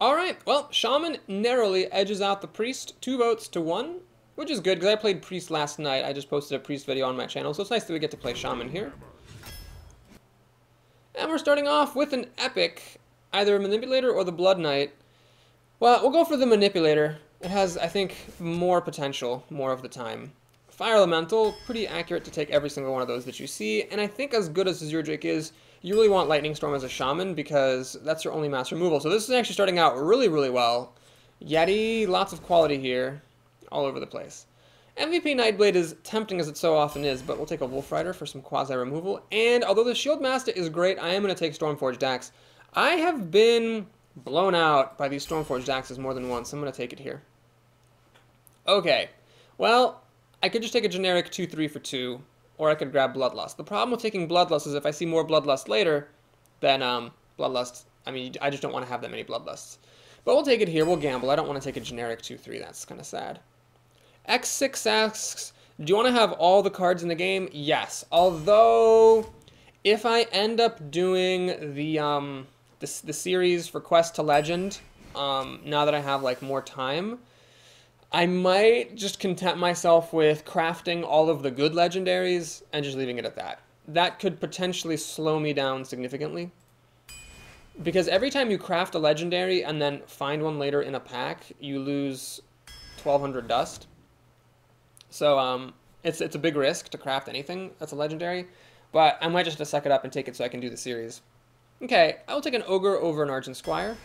Alright, well, Shaman narrowly edges out the Priest 2 votes to 1, which is good because I played Priest last night. I just posted a Priest video on my channel, so it's nice that we get to play Shaman here. And we're starting off with an epic, either Manipulator or the Blood Knight. Well, we'll go for the Manipulator. It has, I think, more potential, more of the time. Fire Elemental, pretty accurate to take every single one of those that you see, and I think as good as Azure Drake is, you really want Lightning Storm as a Shaman because that's your only mass removal. So this is actually starting out really, really well. Yeti, lots of quality here, all over the place. MVP Nightblade is tempting as it so often is, but we'll take a Wolf Rider for some quasi-removal. And although the Shield Master is great, I am going to take Stormforged Axe. I have been blown out by these Stormforged Axes more than once. I'm going to take it here. Okay, well, I could just take a generic 2-3 for 2, or I could grab Bloodlust. The problem with taking Bloodlust is if I see more Bloodlust later, then Bloodlust, I mean, I just don't want to have that many Bloodlusts. But we'll take it here, we'll gamble. I don't want to take a generic 2-3, that's kind of sad. X6 asks, do you want to have all the cards in the game? Yes, although if I end up doing the series for Quest to Legend, now that I have like more time, I might just content myself with crafting all of the good legendaries and just leaving it at that. That could potentially slow me down significantly. Because every time you craft a legendary and then find one later in a pack, you lose 1200 dust. So it's a big risk to craft anything that's a legendary. But I might just have to suck it up and take it so I can do the series. Okay, I will take an Ogre over an Argent Squire.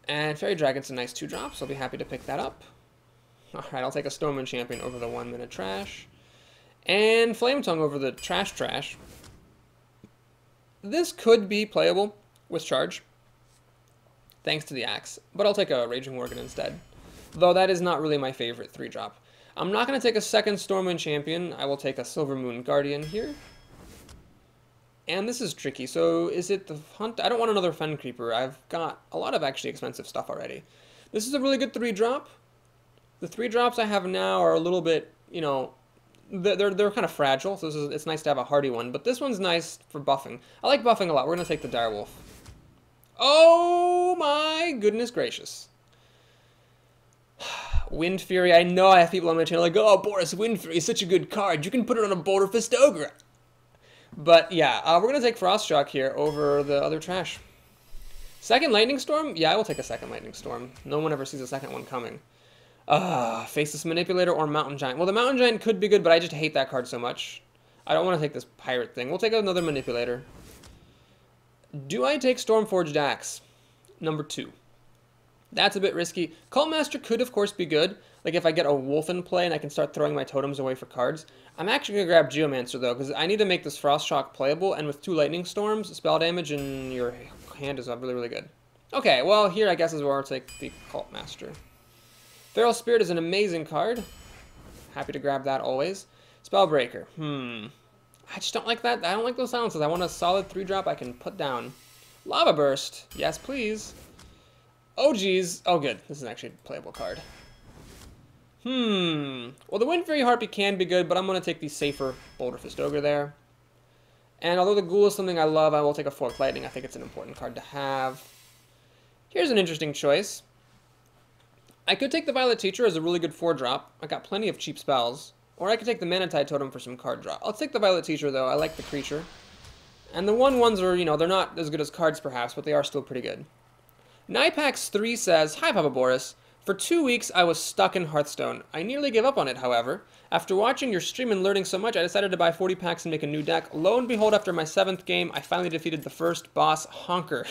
And Fairy Dragon's a nice 2-drop, so I'll be happy to pick that up. Alright, I'll take a Stoneman Champion over the 1-minute trash. And Flame Tongue over the trash. This could be playable with charge, thanks to the axe, but I'll take a Raging Worgen instead. Though that is not really my favorite 3-drop. I'm not going to take a second Stoneman Champion. I will take a Silver Moon Guardian here. And this is tricky, so is it the Hunt? I don't want another Fen Creeper. I've got a lot of actually expensive stuff already. This is a really good 3-drop. The 3-drops I have now are a little bit, you know, they're kind of fragile, so it's nice to have a hardy one. But this one's nice for buffing. I like buffing a lot. We're going to take the Direwolf. Oh my goodness gracious. Wind Fury. I know I have people on my channel like, oh, Boris, Wind Fury is such a good card. You can put it on a Boulder Fist Ogre. But yeah, we're going to take Frost Shock here over the other trash. Second Lightning Storm? Yeah, I will take a second Lightning Storm. No one ever sees a second one coming. Faceless Manipulator or Mountain Giant. Well, the Mountain Giant could be good, but I just hate that card so much. I don't want to take this Pirate thing. We'll take another Manipulator. Do I take Stormforged Axe? Number 2. That's a bit risky. Cult Master could, of course, be good. Like if I get a Wolf in play and I can start throwing my totems away for cards. I'm actually going to grab Geomancer, though, because I need to make this Frost Shock playable, and with 2 Lightning Storms, spell damage in your hand is really, really good. Okay, well, here I guess is where I'll take the Cult Master. Feral Spirit is an amazing card. Happy to grab that always. Spellbreaker. I just don't like that. I don't like those silences. I want a solid 3-drop I can put down. Lava Burst. Yes, please. Oh, geez. Oh, good. This is actually a playable card. Well, the Wind Fury Harpy can be good, but I'm going to take the safer Boulder Fist Ogre there. And although the Ghoul is something I love, I will take a Forked Lightning. I think it's an important card to have. Here's an interesting choice. I could take the Violet Teacher as a really good 4-drop. I got plenty of cheap spells. Or I could take the Manatide Totem for some card draw. I'll take the Violet Teacher, though. I like the creature. And the 1/1s are, you know, they're not as good as cards, perhaps, but they are still pretty good. Nipax3 says, hi, Papa Boris. For 2 weeks, I was stuck in Hearthstone. I nearly gave up on it, however. After watching your stream and learning so much, I decided to buy 40 packs and make a new deck. Lo and behold, after my 7th game, I finally defeated the first boss, Honker.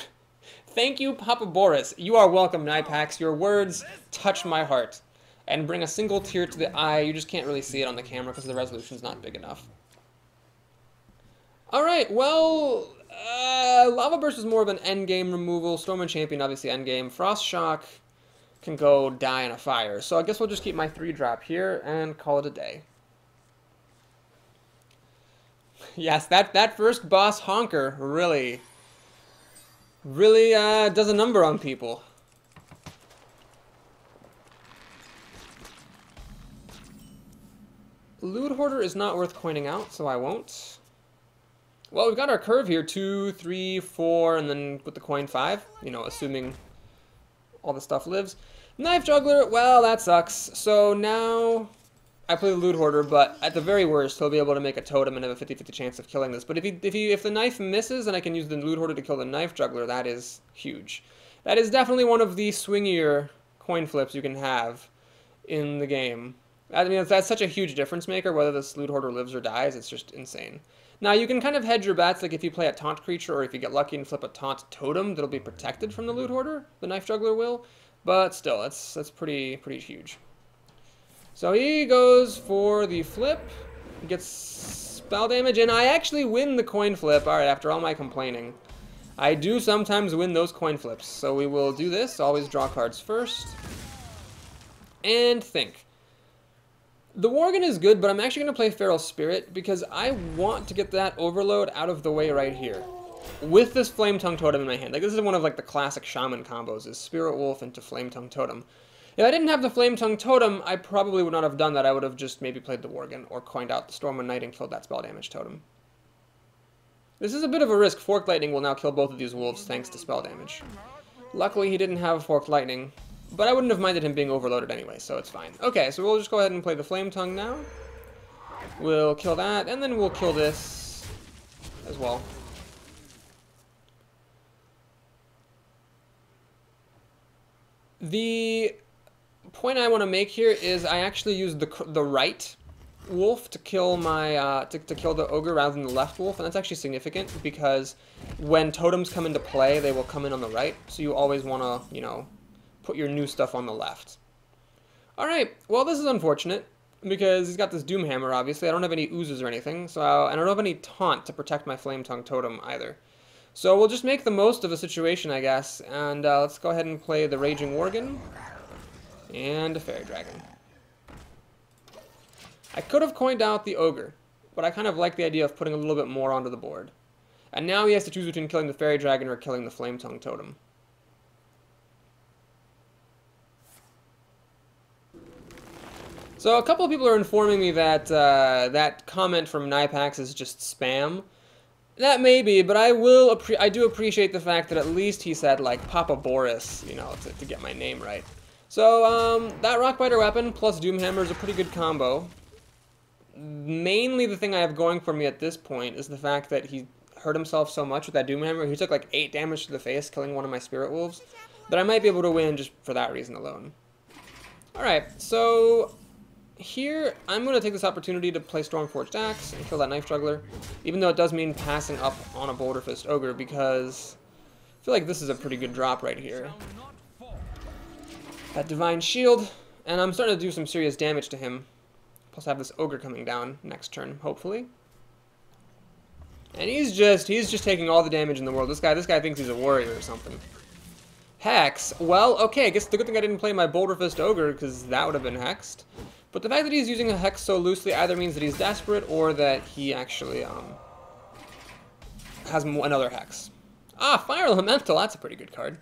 Thank you, Papa Boris. You are welcome, Nipax. Your words touch my heart and bring a single tear to the eye. You just can't really see it on the camera because the resolution's not big enough. Alright, well, Lava Burst is more of an endgame removal. Storm and Champion, obviously endgame. Frost Shock can go die in a fire. So I guess we'll just keep my 3-drop here and call it a day. Yes, that first boss, Honker, really does a number on people. Loot Hoarder is not worth coining out, so I won't. Well, we've got our curve here, 2, 3, 4, and then with the coin 5, you know, assuming all the stuff lives. Knife Juggler, well, that sucks. So now I play the Loot Hoarder, but at the very worst, he'll be able to make a totem and have a 50-50 chance of killing this. But if the knife misses and I can use the Loot Hoarder to kill the Knife Juggler, that is huge. That is definitely one of the swingier coin flips you can have in the game. I mean, that's such a huge difference maker, whether this Loot Hoarder lives or dies. It's just insane. Now, you can kind of hedge your bets, like if you play a taunt creature, or if you get lucky and flip a taunt totem, that'll be protected from the Loot Hoarder. The Knife Juggler will. But still, that's pretty huge. So he goes for the flip, gets spell damage, and I actually win the coin flip. Alright, after all my complaining. I do sometimes win those coin flips. So we will do this, always draw cards first. And think. The Worgen is good, but I'm actually going to play Feral Spirit because I want to get that overload out of the way right here. With this Flame Tongue Totem in my hand. Like, this is one of like the classic Shaman combos, is Spirit Wolf into Flame Tongue Totem. If I didn't have the Flame Tongue Totem, I probably would not have done that. I would have just maybe played the Worgen or coined out the Storm of Night and killed that spell damage totem. This is a bit of a risk. Forked Lightning will now kill both of these wolves thanks to spell damage. Luckily, he didn't have Forked Lightning. But I wouldn't have minded him being overloaded anyway, so it's fine. Okay, so we'll just go ahead and play the Flame Tongue now. We'll kill that, and then we'll kill this as well. The point I want to make here is I actually use the right wolf to kill my to kill the ogre rather than the left wolf, and that's actually significant because when totems come into play, they will come in on the right. So you always want to, you know, put your new stuff on the left. Alright, well this is unfortunate, because he's got this Doomhammer, obviously. I don't have any oozes or anything, so and I don't have any taunt to protect my Flame Tongue Totem either. So we'll just make the most of the situation, I guess, and let's go ahead and play the Raging Worgen and a Fairy Dragon. I could have coined out the Ogre, but I kind of like the idea of putting a little bit more onto the board. And now he has to choose between killing the Fairy Dragon or killing the Flame Tongue Totem. So a couple of people are informing me that that comment from Nipax is just spam. That may be, but I do appreciate the fact that at least he said, like, Papa Boris, you know, to get my name right. So, that Rockbiter weapon plus Doomhammer is a pretty good combo. Mainly the thing I have going for me at this point is the fact that he hurt himself so much with that Doomhammer. He took like 8 damage to the face, killing one of my Spirit Wolves. That I might be able to win just for that reason alone. Alright, so here, I'm going to take this opportunity to play Stormforged Axe and kill that Knife Juggler, even though it does mean passing up on a Boulder Fist Ogre, because I feel like this is a pretty good drop right here. That Divine Shield, and I'm starting to do some serious damage to him. Plus I have this Ogre coming down next turn, hopefully. And he's just taking all the damage in the world. This guy thinks he's a warrior or something. Hex, well, okay, I guess the good thing I didn't play my Boulder Fist Ogre, because that would have been hexed. But the fact that he's using a Hex so loosely either means that he's desperate or that he actually has another Hex. Ah, Fire Elemental, that's a pretty good card.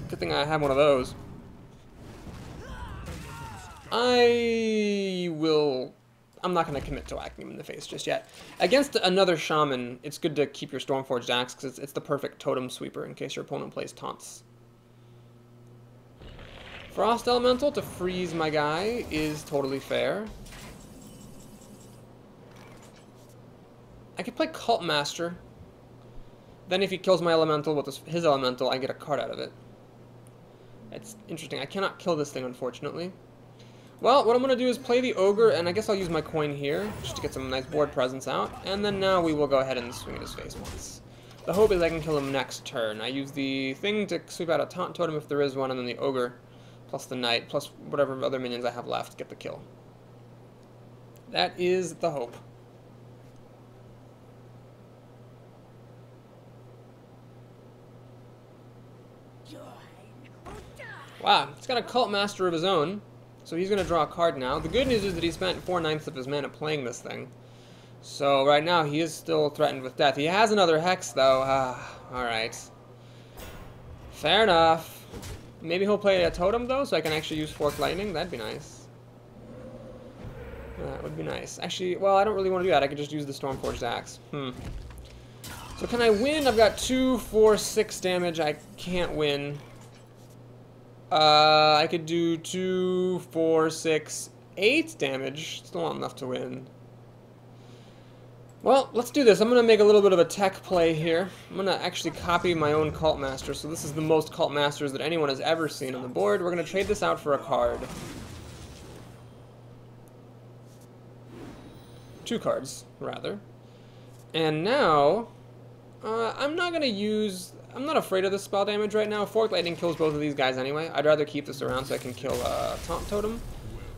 Good thing I have one of those. I'm not going to commit to whacking him in the face just yet. Against another Shaman, it's good to keep your Stormforged Axe because it's the perfect totem sweeper in case your opponent plays taunts. Frost Elemental to freeze my guy is totally fair. I could play Cult Master. Then if he kills my Elemental with his Elemental, I get a card out of it. It's interesting. I cannot kill this thing, unfortunately. Well, what I'm going to do is play the Ogre, and I guess I'll use my coin here, just to get some nice board presence out, and then now we will go ahead and swing at his face once. The hope is I can kill him next turn. I use the thing to sweep out a Taunt Totem if there is one, and then the Ogre, plus the Knight, plus whatever other minions I have left, get the kill. That is the hope. Wow, he's got a Cult Master of his own. So he's going to draw a card now. The good news is that he spent 4/9 of his mana playing this thing. So right now he is still threatened with death. He has another Hex though. Alright. Fair enough. Maybe he'll play a Totem though, so I can actually use Forked Lightning. That'd be nice. That would be nice. Actually, well, I don't really want to do that. I could just use the Stormforged Axe. So can I win? I've got 2, 4, 6 damage. I can't win. I could do 2, 4, 6, 8 damage. Still not enough to win. Well, let's do this. I'm going to make a little bit of a tech play here. I'm going to actually copy my own Cult Master. So this is the most Cult Masters that anyone has ever seen on the board. We're going to trade this out for a card. 2 cards, rather. And now, I'm not going to use... I'm not afraid of the spell damage right now. Forked Lightning kills both of these guys anyway. I'd rather keep this around so I can kill Taunt Totem.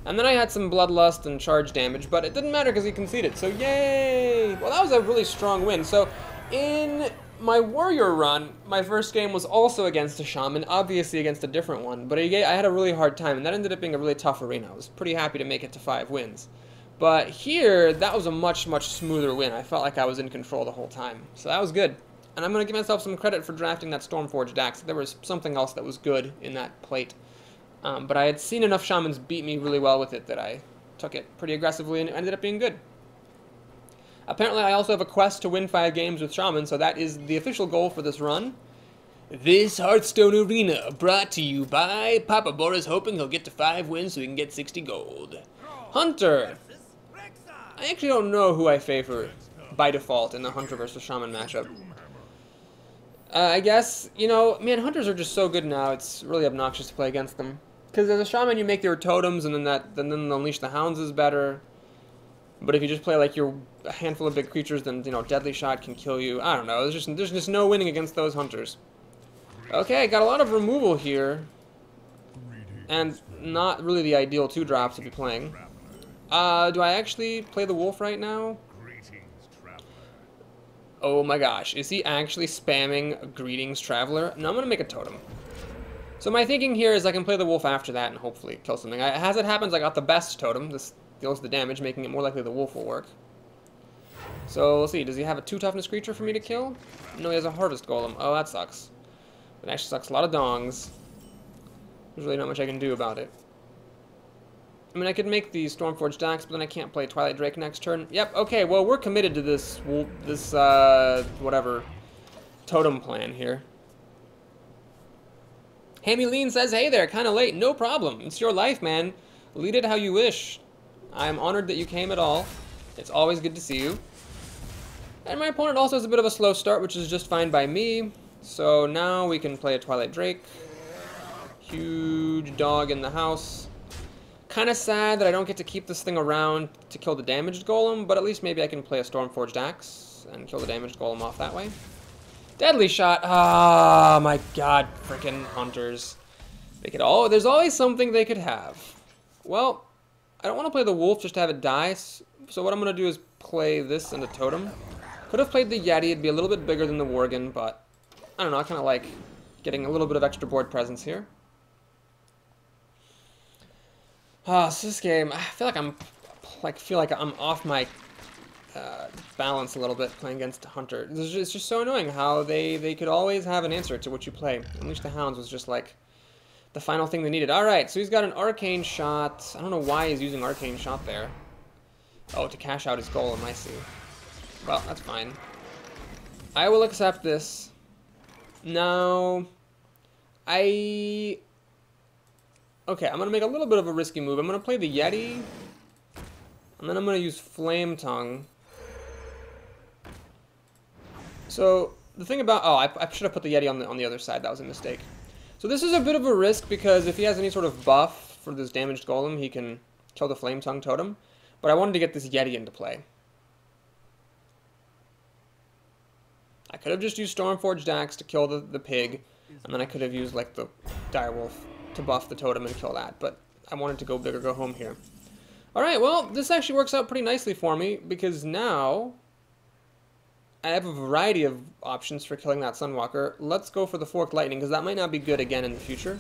And then I had some Bloodlust and charge damage, but it didn't matter because he conceded, so yay! Well, that was a really strong win. So, in my Warrior run, my first game was also against a Shaman, obviously against a different one, but I had a really hard time, and that ended up being a really tough arena. I was pretty happy to make it to 5 wins. But here, that was a much, much smoother win. I felt like I was in control the whole time, so that was good. And I'm going to give myself some credit for drafting that Stormforged Axe. There was something else that was good in that plate. But I had seen enough Shamans beat me really well with it that I took it pretty aggressively and it ended up being good. Apparently I also have a quest to win 5 games with Shaman, so that is the official goal for this run. This Hearthstone arena brought to you by Papa Boris, hoping he'll get to 5 wins so he can get 60 gold. Hunter! I actually don't know who I favor by default in the Hunter versus Shaman matchup. I guess, you know, man, Hunters are just so good now, it's really obnoxious to play against them. Because as a Shaman, you make your totems, and then Unleash the Hounds is better. But if you just play like a handful of big creatures, then, you know, Deadly Shot can kill you. I don't know, there's just no winning against those Hunters. Okay, got a lot of removal here. And not really the ideal 2-drop to be playing. Do I actually play the Wolf right now? Oh my gosh, is he actually spamming Greetings Traveler? No, I'm going to make a totem. So my thinking here is I can play the Wolf after that and hopefully kill something. As it happens, I got the best totem. This deals the damage, making it more likely the Wolf will work. So, let's see, does he have a 2 toughness creature for me to kill? No, he has a Harvest Golem. Oh, that sucks. It actually sucks a lot of dongs. There's really not much I can do about it. I mean, I could make the Stormforged Axe, but then I can't play Twilight Drake next turn. Yep, okay, well, we're committed to this, whatever, totem plan here. Hammy Lean says, hey there, kinda late, no problem. It's your life, man. Lead it how you wish. I'm honored that you came at all. It's always good to see you. And my opponent also has a bit of a slow start, which is just fine by me. So now we can play a Twilight Drake. Huge dog in the house. Kind of sad that I don't get to keep this thing around to kill the damaged golem, but at least maybe I can play a Stormforged Axe and kill the damaged golem off that way. Deadly Shot. Ah, my god, freaking Hunters. They could there's always something they could have. Well, I don't want to play the Wolf just to have it die, so what I'm going to do is play this and a totem. Could have played the Yeti, it'd be a little bit bigger than the Worgen, but I don't know, I kind of like getting a little bit of extra board presence here. So this game, I feel like I'm off my balance a little bit playing against Hunter. It's just so annoying how they could always have an answer to what you play. Unleash the Hounds was just like the final thing they needed. Alright, so he's got an Arcane Shot. I don't know why he's using Arcane Shot there. Oh, to cash out his golem, I see. Well, that's fine. I will accept this. Now, okay, I'm going to make a little bit of a risky move. I'm going to play the Yeti, and then I'm going to use Flame Tongue. So, the thing about... Oh, I should have put the Yeti on the other side. That was a mistake. So this is a bit of a risk, because if he has any sort of buff for this damaged golem, he can kill the Flame Tongue totem. But I wanted to get this Yeti into play. I could have just used Stormforged Axe to kill the pig, and then I could have used, like, the Direwolf to buff the totem and kill that, but I wanted to go big or go home here. Alright, well, this actually works out pretty nicely for me, because now I have a variety of options for killing that Sunwalker. Let's go for the Forked Lightning, because that might not be good again in the future.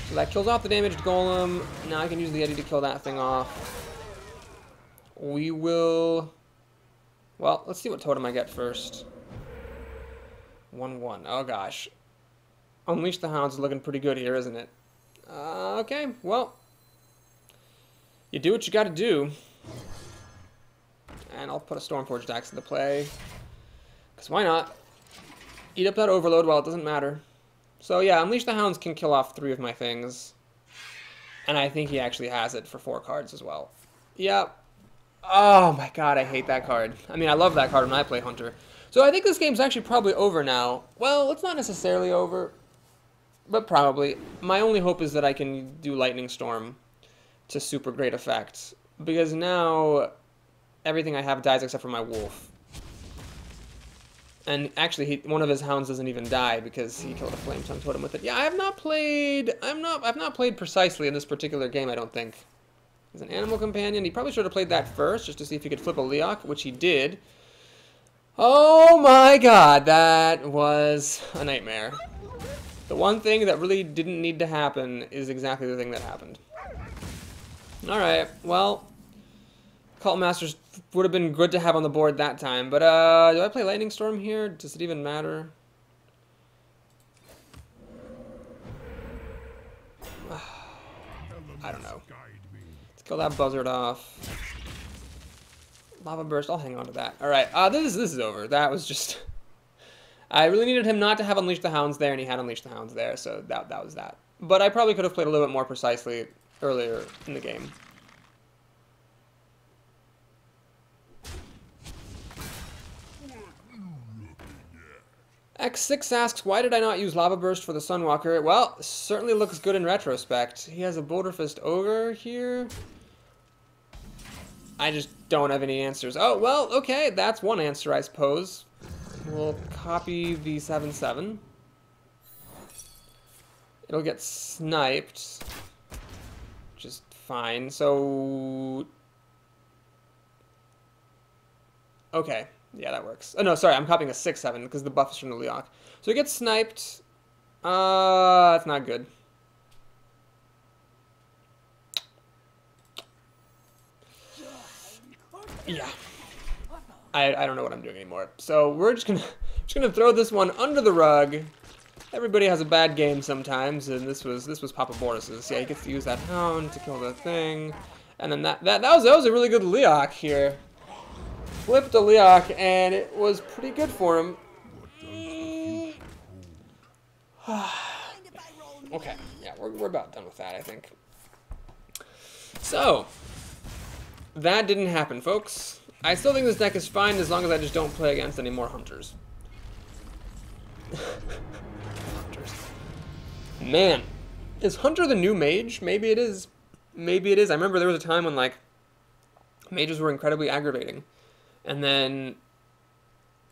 So that kills off the damaged golem. Now I can use the Yeti to kill that thing off. We will... Well, let's see what totem I get first. 1-1. Oh, gosh. Unleash the Hounds is looking pretty good here, isn't it? Okay, well. You do what you gotta do. And I'll put a Stormforged Axe into play. Because why not? Eat up that overload while it doesn't matter. So yeah, Unleash the Hounds can kill off 3 of my things. And I think he actually has it for 4 cards as well. Yep. Oh my god, I hate that card. I mean, I love that card when I play Hunter. So I think this game's actually probably over now. Well, it's not necessarily over, but probably. My only hope is that I can do Lightning Storm to super great effect. Because now everything I have dies except for my wolf. And actually, one of his hounds doesn't even die because he killed a flame tongue totem with it. Yeah, I've not played precisely in this particular game, I don't think. As an animal companion, he probably should have played that first, just to see if he could flip a Leok, which he did. Oh my god, that was a nightmare. The one thing that really didn't need to happen is exactly the thing that happened. Alright, well, Cult Masters would have been good to have on the board that time, but do I play Lightning Storm here? Does it even matter? I don't know. Let's kill that buzzard off. Lava Burst, I'll hang on to that. Alright, this is over. That was just... I really needed him not to have Unleash the Hounds there, and he had Unleash the Hounds there, so that was that. But I probably could have played a little bit more precisely earlier in the game. X6 asks, why did I not use Lava Burst for the Sunwalker? Well, it certainly looks good in retrospect. He has a Boulder Fist Ogre here. I just don't have any answers. Oh, well, okay, that's one answer, I suppose. We'll copy the 7/7. It'll get sniped, which is fine. So, okay, yeah, that works. Oh no, sorry, I'm copying a 6/7 because the buff is from the Leok. So it gets sniped. That's not good. Yeah. I don't know what I'm doing anymore. So we're just gonna throw this one under the rug. Everybody has a bad game sometimes, and this was Papa Boris's. Yeah, he gets to use that hound to kill the thing, and then that was a really good Leok here. Flipped a Leok, and it was pretty good for him. Okay, yeah, we're about done with that, I think. So that didn't happen, folks. I still think this deck is fine as long as I just don't play against any more Hunters. Hunters. Man, is Hunter the new mage? Maybe it is. Maybe it is. I remember there was a time when, like, mages were incredibly aggravating. And then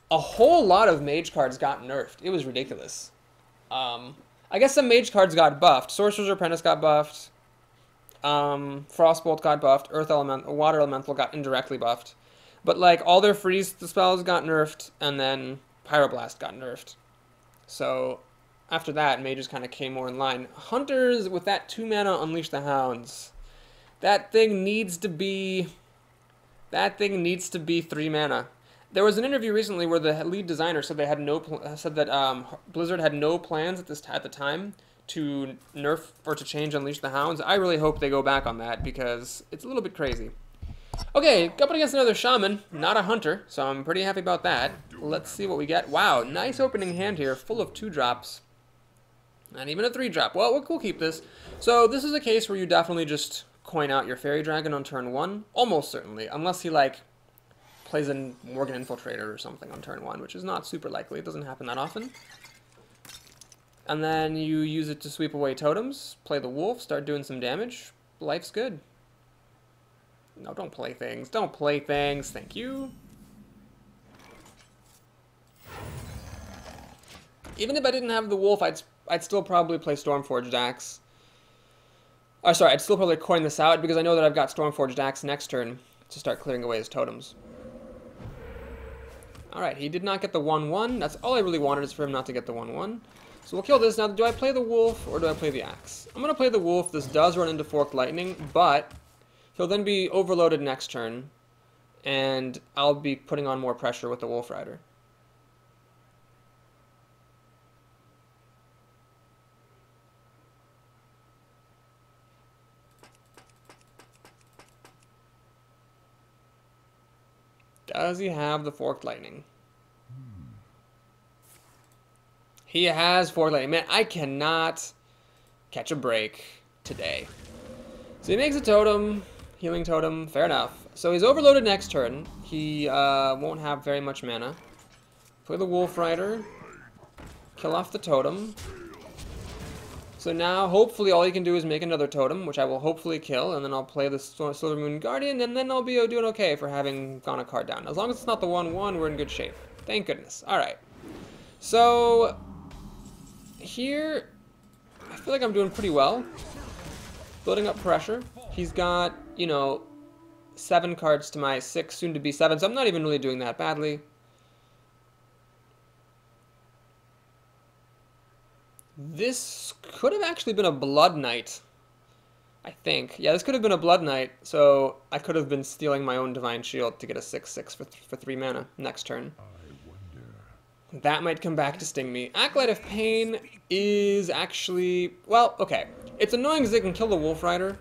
a whole lot of mage cards got nerfed. It was ridiculous. I guess some mage cards got buffed. Sorcerer's Apprentice got buffed. Frostbolt got buffed. Water Elemental got indirectly buffed. But, like, all their freeze spells got nerfed, and then Pyroblast got nerfed. So, after that, mages kind of came more in line. Hunters, with that 2-mana Unleash the Hounds, that thing needs to be 3 mana. There was an interview recently where the lead designer said that Blizzard had no plans at the time to nerf or to change Unleash the Hounds. I really hope they go back on that because it's a little bit crazy. Okay, up against another Shaman, not a Hunter, so I'm pretty happy about that. Let's see what we get. Wow, nice opening hand here, full of 2-drops. And even a 3-drop. Well, we'll keep this. So this is a case where you definitely just coin out your Fairy Dragon on turn 1. Almost certainly, unless he, like, plays a Morgan Infiltrator or something on turn 1, which is not super likely. It doesn't happen that often. And then you use it to sweep away totems, play the wolf, start doing some damage. Life's good. No, don't play things. Don't play things. Thank you. Even if I didn't have the wolf, I'd still probably play Stormforged Axe. Oh, sorry, I'd still probably coin this out because I know that I've got Stormforged Axe next turn to start clearing away his totems. Alright, he did not get the 1/1. That's all I really wanted, is for him not to get the 1/1. So we'll kill this. Now, do I play the wolf or do I play the axe? I'm going to play the wolf. This does run into Forked Lightning, but he'll then be overloaded next turn, and I'll be putting on more pressure with the Wolf Rider. Does he have the Forked Lightning? He has Fork Lightning. Man, I cannot catch a break today. So he makes a totem, healing totem, fair enough. So he's overloaded next turn. He won't have very much mana. Play the Wolf Rider, kill off the totem. So now, hopefully, all he can do is make another totem, which I will hopefully kill, and then I'll play the Silver Moon Guardian, and then I'll be doing okay for having gone a card down. As long as it's not the 1/1, we're in good shape. Thank goodness. Alright. So, here, I feel like I'm doing pretty well. Building up pressure. He's got, you know, 7 cards to my 6, soon to be 7, so I'm not even really doing that badly. This could have actually been a Blood Knight, I think. Yeah, this could have been a Blood Knight, so I could have been stealing my own Divine Shield to get a 6/6 for 3 mana next turn. That might come back to sting me. Acolyte of Pain is actually... Well, okay. It's annoying because they can kill the Wolf Rider,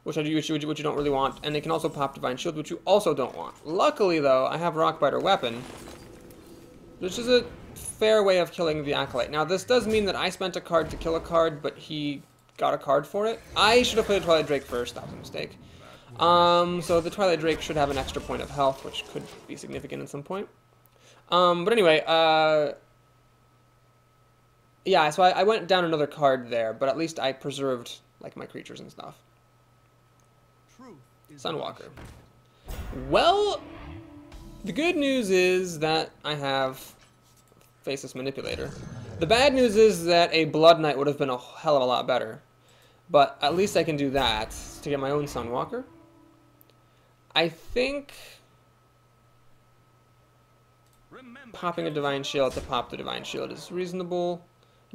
which you don't really want, and they can also pop Divine Shield, which you also don't want. Luckily, though, I have Rockbiter Weapon, which is a fair way of killing the Acolyte. Now, this does mean that I spent a card to kill a card, but he got a card for it. I should have played Twilight Drake first. That was a mistake. So the Twilight Drake should have an extra point of health, which could be significant at some point. But anyway, yeah, so I went down another card there, but at least I preserved, like, my creatures and stuff. Sunwalker. Well, the good news is that I have Faceless Manipulator. The bad news is that a Blood Knight would have been a hell of a lot better. But at least I can do that to get my own Sunwalker. I think popping a Divine Shield to pop the Divine Shield is reasonable.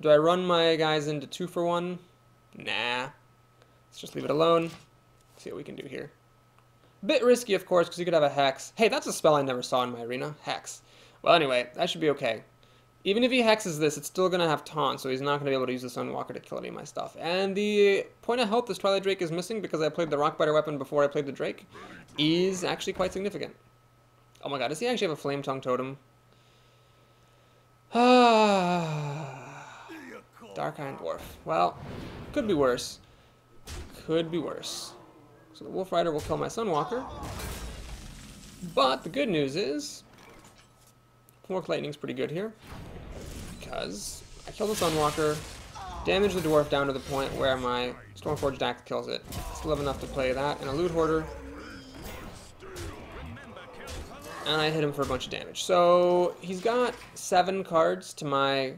Do I run my guys into 2-for-1? Nah. Let's just leave it alone. See what we can do here. Bit risky, of course, because you could have a Hex. Hey, that's a spell I never saw in my arena. Hex. Well, anyway, that should be okay. Even if he hexes this, it's still going to have taunt, so he's not going to be able to use the Sunwalker to kill any of my stuff. And the point of health this Twilight Drake is missing, because I played the Rockbiter Weapon before I played the Drake, is actually quite significant. Oh my god, does he actually have a Flame Tongue Totem? Dark Iron Dwarf. Well, could be worse. Could be worse. So the Wolf Rider will kill my Sunwalker. But the good news is Fork Lightning's pretty good here, because I kill the Sunwalker, damage the Dwarf down to the point where my Stormforged Axe kills it. Still have enough to play that and a Loot Hoarder, and I hit him for a bunch of damage. So he's got 7 cards to my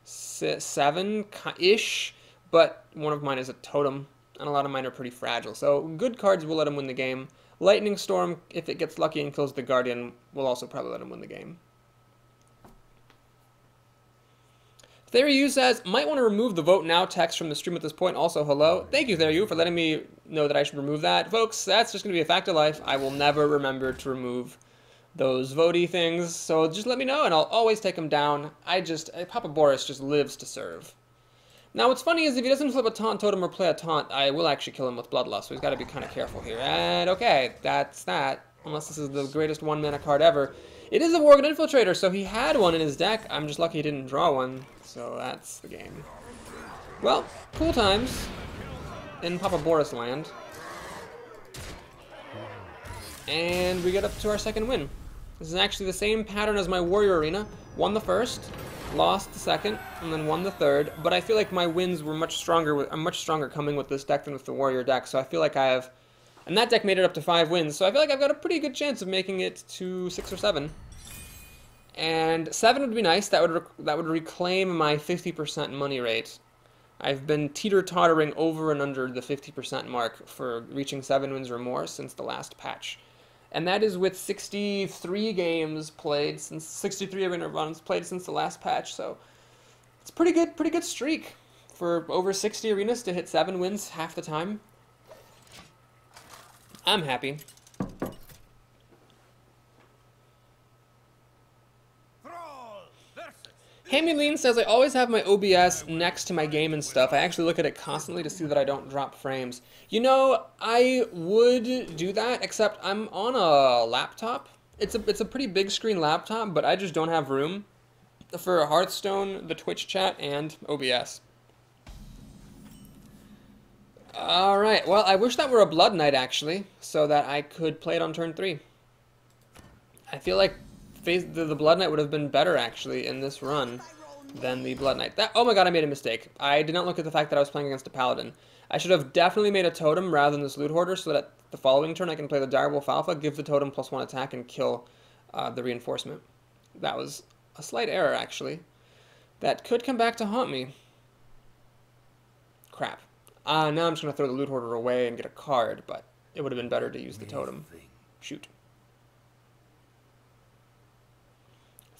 7-ish, but one of mine is a totem, and a lot of mine are pretty fragile. So good cards will let him win the game. Lightning Storm, if it gets lucky and kills the Guardian, will also probably let him win the game. Theory says, might want to remove the vote now text from the stream at this point. Also, hello. Thank you, Theory, for letting me know that I should remove that. Folks, that's just going to be a fact of life. I will never remember to remove those votey things. So just let me know, and I'll always take them down. Papa Boris just lives to serve. Now, what's funny is if he doesn't flip a taunt totem or play a taunt, I will actually kill him with Bloodlust, so he's got to be kind of careful here. And okay, that's that. Unless this is the greatest 1-mana card ever. It is a Worgen Infiltrator, so he had one in his deck. I'm just lucky he didn't draw one, so that's the game. Well, cool times in Papa Boris land. And we get up to our second win. This is actually the same pattern as my Warrior Arena. Won the first, lost the second, and then won the third. But I feel like my wins were much stronger. I'm much stronger coming with this deck than with the Warrior deck. So I feel like I have, and that deck made it up to 5 wins. So I feel like I've got a pretty good chance of making it to 6 or 7. And 7 would be nice. That would reclaim my 50% money rate. I've been teeter-tottering over and under the 50% mark for reaching 7 wins or more since the last patch. And that is with 63 games played, 63 arena runs played since the last patch, so it's pretty good streak for over 60 arenas to hit 7 wins half the time. I'm happy. Hammy says, I always have my OBS next to my game and stuff. I actually look at it constantly to see that I don't drop frames. You know, I would do that, except I'm on a laptop. It's a pretty big screen laptop, but I just don't have room for Hearthstone, the Twitch chat, and OBS. Alright, well, I wish that were a Blood Knight, actually, so that I could play it on turn 3. I feel like the Blood Knight would have been better, actually, in this run than the Blood Knight. Oh my god, I made a mistake. I did not look at the fact that I was playing against a Paladin. I should have definitely made a totem rather than this Loot Hoarder, so that the following turn I can play the Direwolf Alpha, give the totem +1 attack, and kill the reinforcement. That was a slight error, actually. That could come back to haunt me. Crap. Now I'm just going to throw the Loot Hoarder away and get a card, but it would have been better to use the totem. Shoot.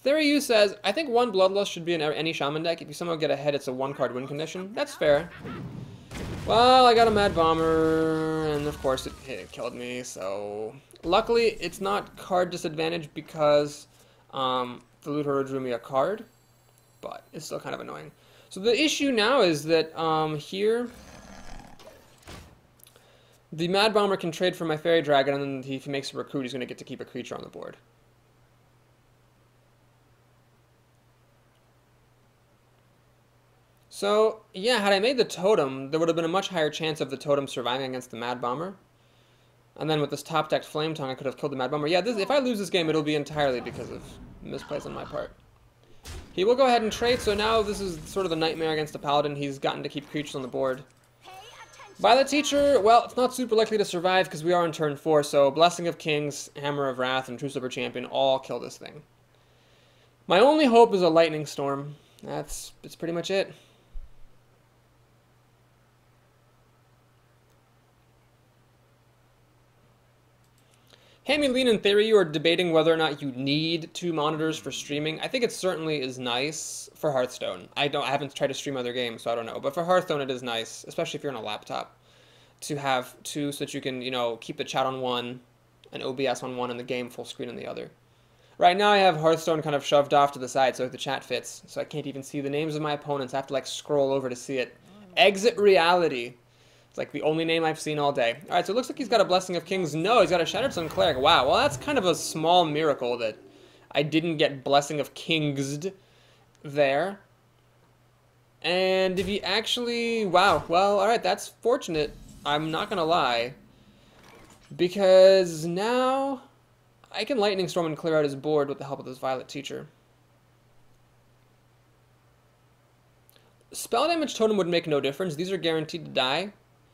Theory U says, I think 1 Bloodlust should be in any Shaman deck. If you somehow get ahead, it's a 1-card win condition. That's fair. Well, I got a Mad Bomber, and of course it killed me, so... Luckily, it's not card disadvantage because the Loot Hoarder drew me a card, but it's still kind of annoying. So the issue now is that here, the Mad Bomber can trade for my Fairy Dragon, and then if he makes a recruit, he's going to get to keep a creature on the board. So, yeah, had I made the totem, there would have been a much higher chance of the totem surviving against the Mad Bomber. And then with this top-decked Flame Tongue, I could have killed the Mad Bomber. Yeah, if I lose this game, it'll be entirely because of misplays on my part. He will go ahead and trade, so now this is sort of the nightmare against the Paladin. He's gotten to keep creatures on the board. Violet Teacher, well, it's not super likely to survive because we are on turn 4, so Blessing of Kings, Hammer of Wrath, and True Silver Champion all kill this thing. My only hope is a Lightning Storm. That's pretty much it. Hammy, Lean, and Theory, you are debating whether or not you need 2 monitors for streaming. I think it certainly is nice for Hearthstone. I haven't tried to stream other games, so I don't know. But for Hearthstone, it is nice, especially if you're on a laptop, to have 2 so that you can, keep the chat on one, and OBS on one, and the game full screen on the other. Right now, I have Hearthstone kind of shoved off to the side so the chat fits, so I can't even see the names of my opponents. I have to, scroll over to see it. Exit reality. It's like the only name I've seen all day. Alright, so it looks like he's got a Blessing of Kings. No, he's got a Shattered Sun Cleric. Wow, well that's kind of a small miracle that I didn't get Blessing of Kings'd there. And if he actually... Wow, well, alright, that's fortunate. I'm not gonna lie. Because now I can Lightning Storm and clear out his board with the help of this Violet Teacher. Spell damage totem would make no difference. These are guaranteed to die.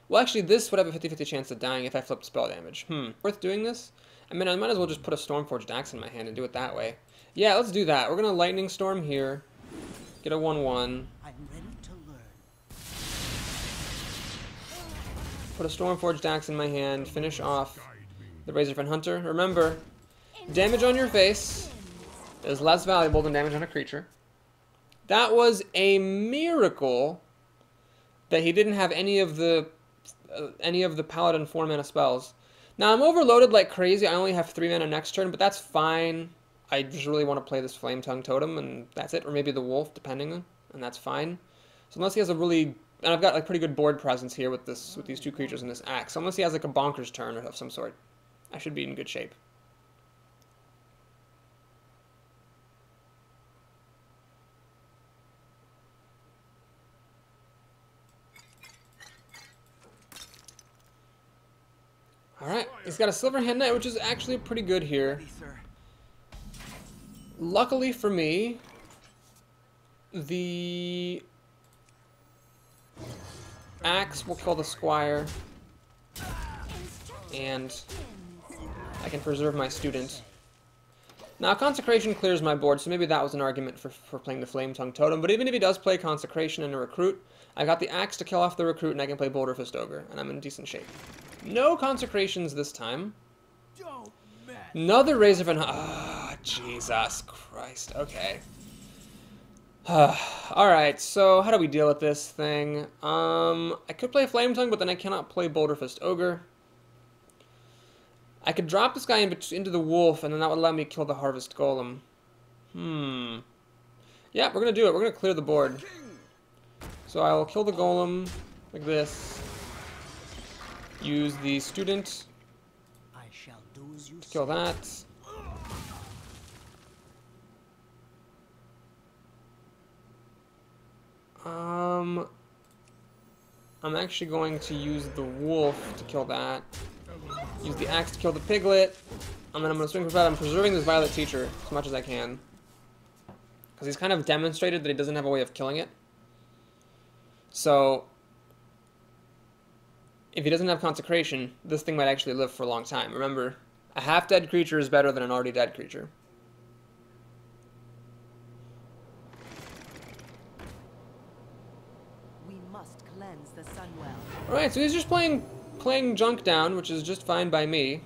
Well, actually, this would have a 50-50 chance of dying if I flipped spell damage. Worth doing this? I mean, I might as well just put a Stormforged Axe in my hand and do it that way. Yeah, let's do that. We're going to Lightning Storm here. Get a 1-1. I'm ready to learn. Put a Stormforged Axe in my hand. Finish off the Razorfen Hunter. Remember, damage on your face is less valuable than damage on a creature. That was a miracle that he didn't have any of the Paladin 4-mana spells. Now, I'm overloaded like crazy. I only have 3 mana next turn, but that's fine. I just really want to play this Flame Tongue Totem, and that's it. Or maybe the Wolf, depending, and that's fine. So unless he has a really... And I've got pretty good board presence here with these 2 creatures and this Axe. So unless he has a bonkers turn of some sort, I should be in good shape. Alright, he's got a Silver Hand Knight, which is actually pretty good here. Luckily for me, the Axe will kill the Squire, and I can preserve my student. Now, Consecration clears my board, so maybe that was an argument for playing the Flame Tongue Totem, but even if he does play Consecration and a Recruit, I got the Axe to kill off the Recruit, and I can play Boulder Fist Ogre, and I'm in decent shape. No Consecrations this time. Another Razorfen... Ah, oh, Jesus Christ. Okay. Alright, so how do we deal with this thing? I could play Flame Tongue, but then I cannot play Boulder Fist Ogre. I could drop this guy into the Wolf, and then that would allow me to kill the Harvest Golem. Yeah, we're going to do it. We're going to clear the board. So I will kill the Golem like this. Use the Student to kill that. I'm actually going to use the wolf to kill that. Use the axe to kill the piglet. And then I'm going to swing for that. I'm preserving this violet teacher as much as I can. Because he's kind of demonstrated that he doesn't have a way of killing it. So, if he doesn't have consecration, this thing might actually live for a long time. Remember, a half-dead creature is better than an already dead creature. We must cleanse the Sunwell. Alright, so he's just playing junk down, which is just fine by me.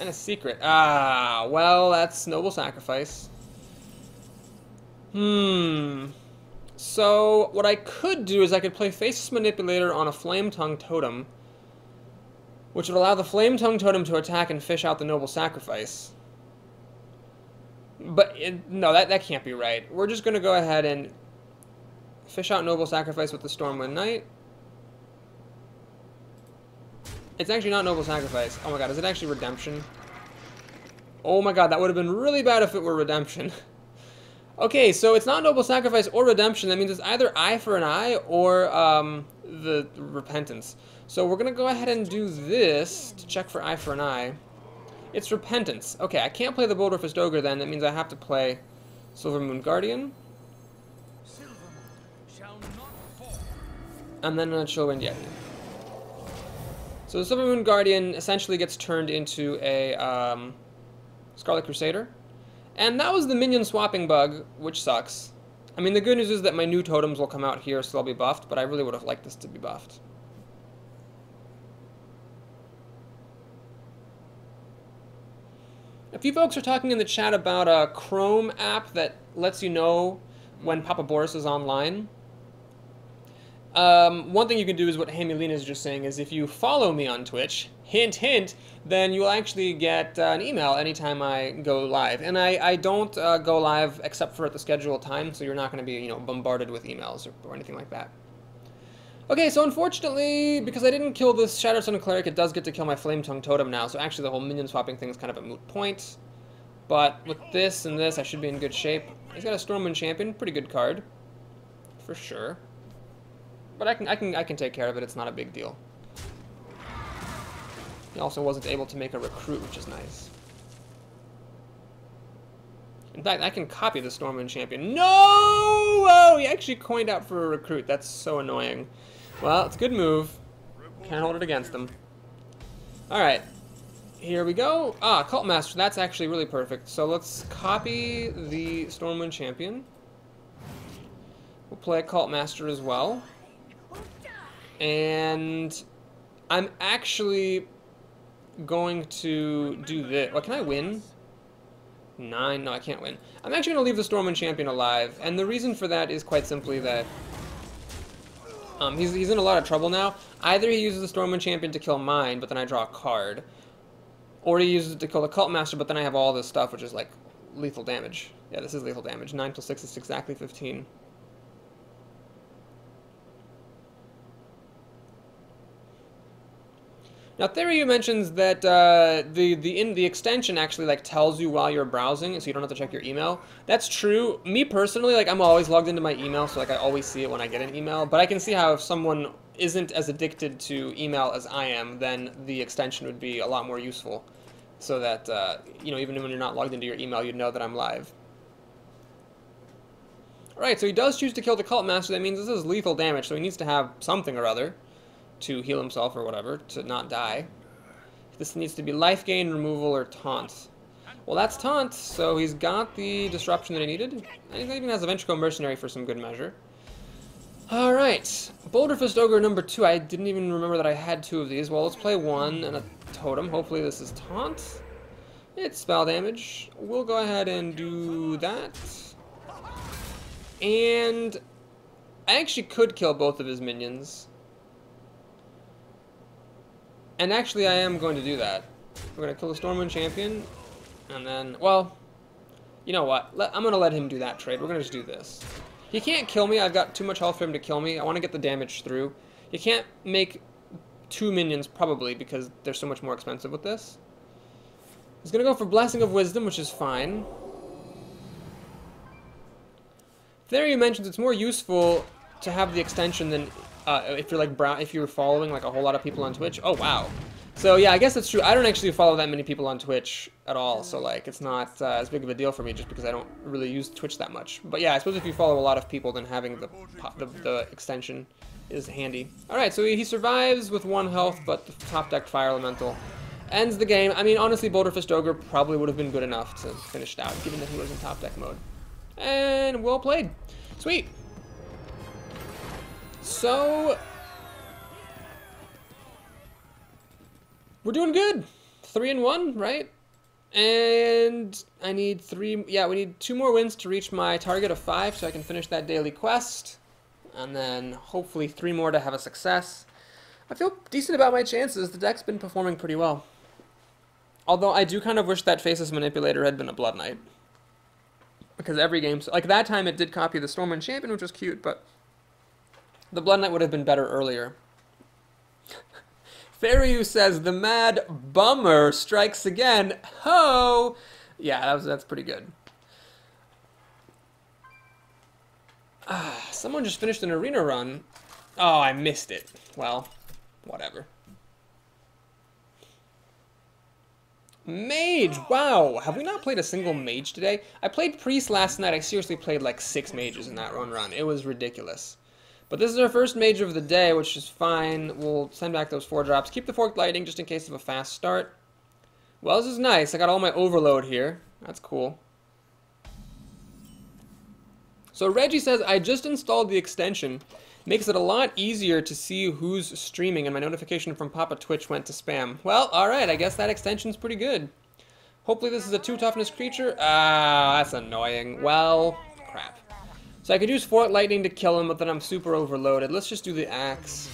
And a secret. Ah, well, that's noble sacrifice. So, what I could do is I could play Faceless Manipulator on a Flame Tongue Totem, which would allow the Flame Tongue Totem to attack and fish out the Noble Sacrifice. But, no, that can't be right. We're just going to go ahead and fish out Noble Sacrifice with the Stormwind Knight. It's actually not Noble Sacrifice. Oh my god, is it actually Redemption? Oh my god, that would have been really bad if it were Redemption. Okay, so it's not Noble Sacrifice or Redemption. That means it's either Eye for an Eye or the Repentance. So we're going to go ahead and do this to check for Eye for an Eye. It's Repentance. Okay, I can't play the Boulderfist Ogre then. That means I have to play Silvermoon Guardian. And then a Chillwind Yeti. So the Silvermoon Guardian essentially gets turned into a Scarlet Crusader. And that was the minion swapping bug, which sucks. I mean, the good news is that my new totems will come out here, so they'll be buffed, but I really would have liked this to be buffed. A few folks are talking in the chat about a Chrome app that lets you know when Papa Boris is online. One thing you can do is what Hamilina is just saying, is if you follow me on Twitch, hint, hint, then you'll actually get an email anytime I go live. And I don't go live except for at the scheduled time, so you're not going to be, bombarded with emails or anything like that. Okay, so unfortunately, because I didn't kill this Shatterstone Cleric, it does get to kill my Flame Tongue Totem now, so actually the whole minion swapping thing is kind of a moot point. But with this and this, I should be in good shape. He's got a Stormwind Champion, pretty good card, for sure. But I can take care of it. It's not a big deal. He also wasn't able to make a recruit, which is nice. In fact, I can copy the Stormwind Champion. No! Oh, he actually coined out for a recruit. That's so annoying. Well, it's a good move. Can't hold it against him. Alright. Here we go. Ah, Cult Master. That's actually really perfect. So let's copy the Stormwind Champion. We'll play Cult Master as well. And I'm actually going to do this. What, can I win? 9? No, I can't win. I'm actually going to leave the Stormwind Champion alive, and the reason for that is quite simply that he's in a lot of trouble now. Either he uses the Stormwind Champion to kill mine, but then I draw a card, or he uses it to kill the Cult Master, but then I have all this stuff, which is like lethal damage. Yeah, this is lethal damage. 9 plus 6 is exactly 15. Now, Theory mentions that the extension actually like tells you while you're browsing, so you don't have to check your email. That's true. Me personally, like I'm always logged into my email, so like I always see it when I get an email. But I can see how if someone isn't as addicted to email as I am, then the extension would be a lot more useful, so that even when you're not logged into your email, you'd know that I'm live. All right, so he does choose to kill the Cult Master. That means this is lethal damage, so he needs to have something or other to heal himself or whatever, to not die. This needs to be life gain, removal, or taunt. Well, that's taunt, so he's got the disruption that he needed. And he even has a Ventricle Mercenary for some good measure. Alright, Boulderfist Ogre number 2. I didn't even remember that I had 2 of these. Well, let's play 1 and a totem. Hopefully this is taunt. It's spell damage. We'll go ahead and do that. And I actually could kill both of his minions. And actually, I am going to do that. We're going to kill the Stormwind Champion, and then, well, you know what? I'm going to let him do that trade. We're going to just do this. He can't kill me. I've got too much health for him to kill me. I want to get the damage through. You can't make 2 minions, probably, because they're so much more expensive with this. He's going to go for Blessing of Wisdom, which is fine. Theory mentions it's more useful to have the extension than if you're like if you're following like a whole lot of people on Twitch. Oh wow. So yeah, I guess that's true. I don't actually follow that many people on Twitch at all, so like it's not as big of a deal for me just because I don't really use Twitch that much. But yeah, I suppose if you follow a lot of people, then having the extension is handy. All right, so he survives with 1 health, but the top decked Fire Elemental ends the game. I mean, honestly, Boulder Fist Ogre probably would have been good enough to finish it out, given that he was in top deck mode. And well played. Sweet. So we're doing good. 3-1, right? And I need 3. Yeah, we need 2 more wins to reach my target of 5, so I can finish that daily quest, and then hopefully 3 more to have a success. I feel decent about my chances. The deck's been performing pretty well. Although I do kind of wish that Faceless Manipulator had been a Blood Knight, because every game, like that time, it did copy the Stormwind Champion, which was cute, but the Blood Knight would have been better earlier. Fairyu says, the mad bummer strikes again. Ho! Yeah, that's pretty good. Someone just finished an arena run. Oh, I missed it. Well, whatever. Mage! Wow! Have we not played a single mage today? I played Priest last night. I seriously played like 6 mages in that run. It was ridiculous. But this is our first mage of the day, which is fine. We'll send back those 4 drops. Keep the Forked Lightning just in case of a fast start. Well, this is nice. I got all my overload here. That's cool. So Reggie says, I just installed the extension. Makes it a lot easier to see who's streaming, and my notification from Papa Twitch went to spam. Well, alright, I guess that extension's pretty good. Hopefully this is a 2 toughness creature. Ah, that's annoying. Well, crap. So I could use Forked Lightning to kill him, but then I'm super overloaded. Let's just do the axe.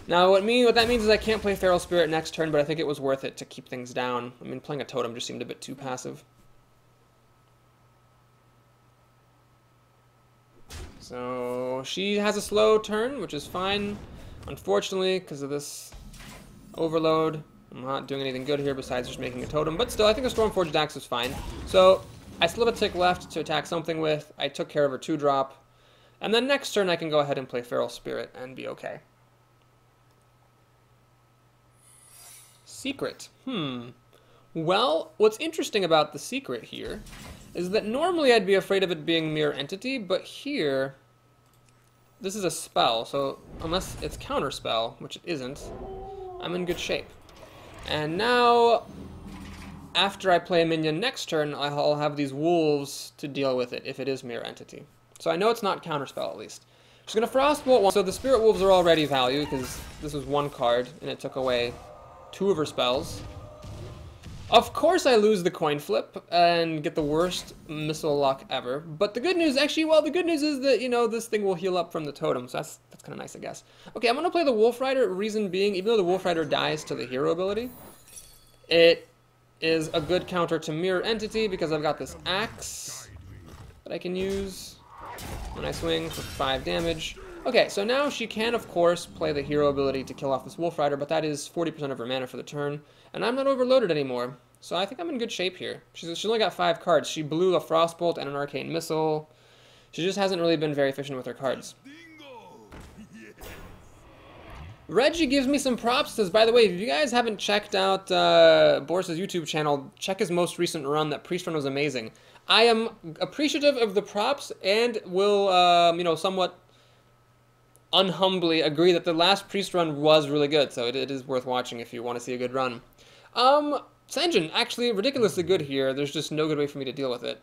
Now, what that means is I can't play Feral Spirit next turn, but I think it was worth it to keep things down. I mean, playing a totem just seemed a bit too passive. So she has a slow turn, which is fine. Unfortunately, because of this overload, I'm not doing anything good here besides just making a totem. But still, I think a Stormforged Axe is fine. So I still have a tick left to attack something with. I took care of her 2-drop. And then next turn I can go ahead and play Feral Spirit and be okay. Secret. Well, what's interesting about the secret here is that normally I'd be afraid of it being Mirror Entity, but here, this is a spell, so unless it's Counterspell, which it isn't, I'm in good shape. And now, after I play a minion next turn, I'll have these wolves to deal with it if it is Mirror Entity. So I know it's not Counterspell, at least. She's going to Frostbolt 1, so the Spirit Wolves are already value, because this was 1 card, and it took away 2 of her spells. Of course I lose the coin flip and get the worst missile luck ever. But the good news, actually, well, the good news is that, you know, this thing will heal up from the totem, so that's kind of nice, I guess. Okay, I'm going to play the Wolf Rider, reason being, even though the Wolf Rider dies to the hero ability, it is a good counter to Mirror Entity because I've got this axe that I can use when I swing for 5 damage. Okay, so now she can, of course, play the hero ability to kill off this Wolf Rider, but that is 40% of her mana for the turn, and I'm not overloaded anymore, so I think I'm in good shape here. She's only got 5 cards. She blew a Frostbolt and an Arcane Missile. She just hasn't really been very efficient with her cards. Reggie gives me some props, says, by the way, if you guys haven't checked out Boris's YouTube channel, check his most recent run. That Priest run was amazing. I am appreciative of the props and will, you know, somewhat unhumbly agree that the last Priest run was really good, so it is worth watching if you want to see a good run. Sanjin, actually ridiculously good here. There's just no good way for me to deal with it.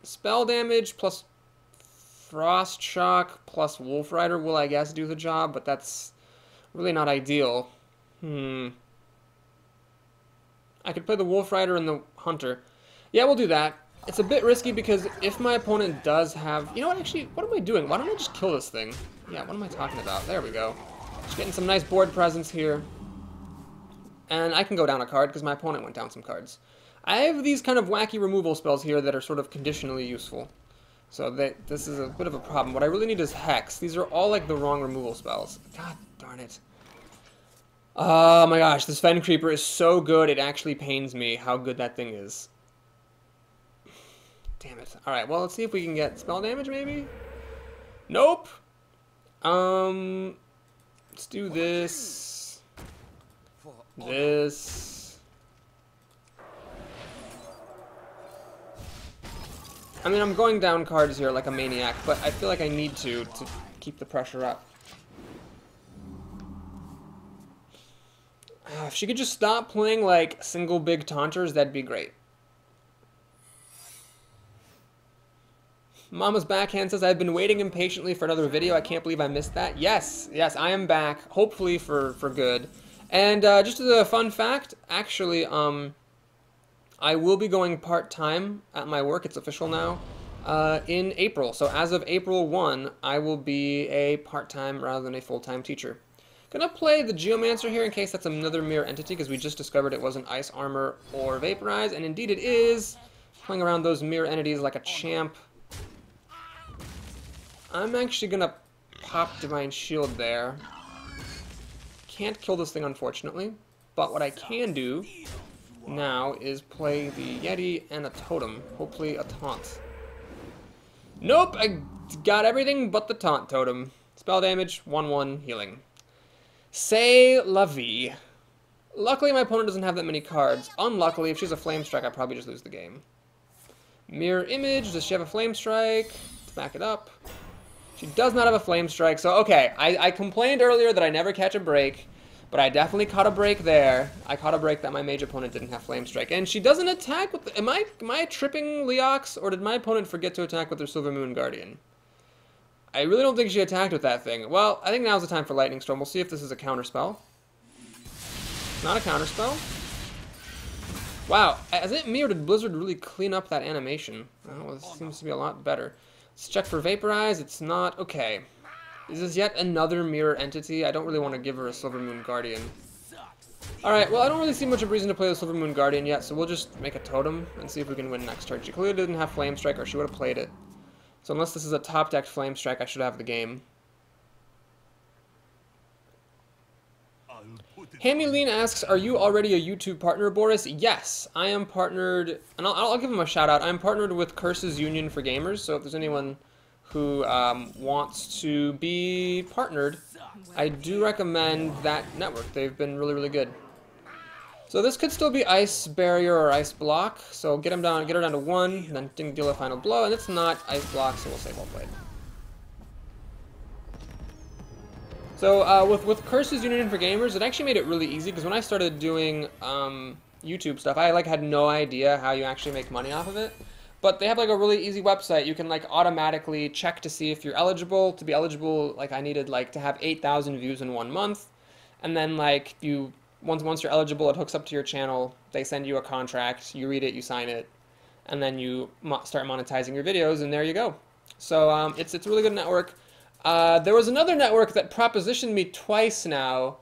Spell damage plus Frost Shock plus Wolf Rider will, I guess, do the job, but that's really not ideal. I could play the Wolf Rider and the Hunter. Yeah, we'll do that. It's a bit risky because if my opponent does have... You know what, actually, what am I doing? Why don't I just kill this thing? Yeah, what am I talking about? There we go. Just getting some nice board presence here. And I can go down a card because my opponent went down some cards. I have these kind of wacky removal spells here that are sort of conditionally useful. So this is a bit of a problem. What I really need is Hex. These are all like the wrong removal spells. God darn it. Oh my gosh, this Fen Creeper is so good, it actually pains me how good that thing is. Damn it. Alright, well, let's see if we can get spell damage, maybe? Nope! Let's do this. This. I mean, I'm going down cards here like a maniac, but I feel like I need to keep the pressure up. If she could just stop playing, like, single big taunters, that'd be great. Mama's Backhand says, I've been waiting impatiently for another video. I can't believe I missed that. Yes, yes, I am back, hopefully for good. And just as a fun fact, actually, I will be going part-time at my work. It's official now. In April. So as of April 1, I will be a part-time rather than a full-time teacher. Gonna play the Geomancer here in case that's another mirror entity, because we just discovered it wasn't Ice Armor or Vaporize, and indeed it is. Playing around those mirror entities like a champ. I'm actually gonna pop Divine Shield there. Can't kill this thing, unfortunately, but what I can do now is play the Yeti and a Totem, hopefully a Taunt. Nope, I got everything but the Taunt Totem. Spell damage, 1/1, healing. C'est la vie. Luckily, my opponent doesn't have that many cards. Unluckily, if she has a Flame Strike, I probably just lose the game. Mirror Image, does she have a Flame Strike? Let's back it up. She does not have a Flame Strike, so okay. I complained earlier that I never catch a break, but I definitely caught a break there. I caught a break that my mage opponent didn't have Flame Strike. And she doesn't attack with... Am I tripping Leox, or did my opponent forget to attack with her Silver Moon Guardian? I really don't think she attacked with that thing. Well, I think now's the time for Lightning Storm. We'll see if this is a counterspell. It's not a counterspell. Wow, is it me or did Blizzard really clean up that animation? Oh, this seems to be a lot better. Let's check for Vaporize. It's not. Okay. Is this yet another mirror entity? I don't really want to give her a Silver Moon Guardian. Alright, well, I don't really see much of a reason to play the Silver Moon Guardian yet, so we'll just make a Totem and see if we can win next turn. She clearly didn't have Flame Strike, or she would have played it. So unless this is a top-decked Flame Strike, I should have the game. Hammy asks, are you already a YouTube partner, Boris? Yes, I am partnered, and I'll give him a shout-out. I'm partnered with Curses Union for Gamers, so if there's anyone who wants to be partnered, I do recommend that network. They've been really, really good. So this could still be Ice Barrier or Ice Block, so get her down to 1, then deal a final blow, and it's not Ice Block, so we'll say well played. So with Curses Union for Gamers, it actually made it really easy, because when I started doing YouTube stuff, I had no idea how you actually make money off of it. But they have a really easy website. You can automatically check to see if you're eligible. To be eligible, I needed to have 8,000 views in 1 month, and then you once you're eligible, it hooks up to your channel. They send you a contract. You read it, you sign it, and then you start monetizing your videos, and there you go. So it's a really good network. There was another network that propositioned me twice now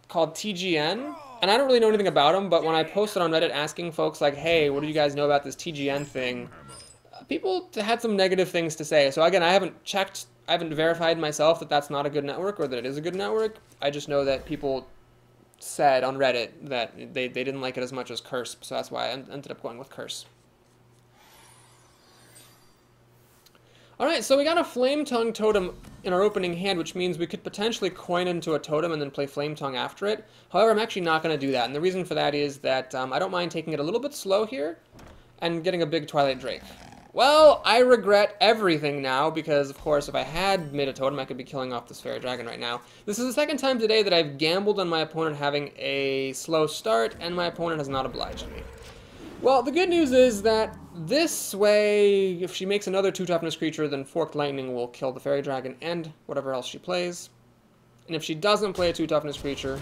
called TGN, and I don't really know anything about them, but when I posted on Reddit asking folks hey, what do you guys know about this TGN thing, people had some negative things to say. So again, I haven't verified myself that that's not a good network or that it is a good network. I just know that people said on Reddit that they didn't like it as much as Curse, so that's why I ended up going with Curse. Alright, so we got a Flame Tongue Totem in our opening hand, which means we could potentially coin into a Totem and then play Flame Tongue after it. However, I'm actually not going to do that, and the reason for that is that I don't mind taking it a little bit slow here and getting a big Twilight Drake. Well, I regret everything now, because, of course, if I had made a Totem, I could be killing off this Fairy Dragon right now. This is the second time today that I've gambled on my opponent having a slow start, and my opponent has not obliged me. Well, the good news is that this way, if she makes another 2-toughness creature, then Forked Lightning will kill the Fairy Dragon and whatever else she plays. And if she doesn't play a 2-toughness creature,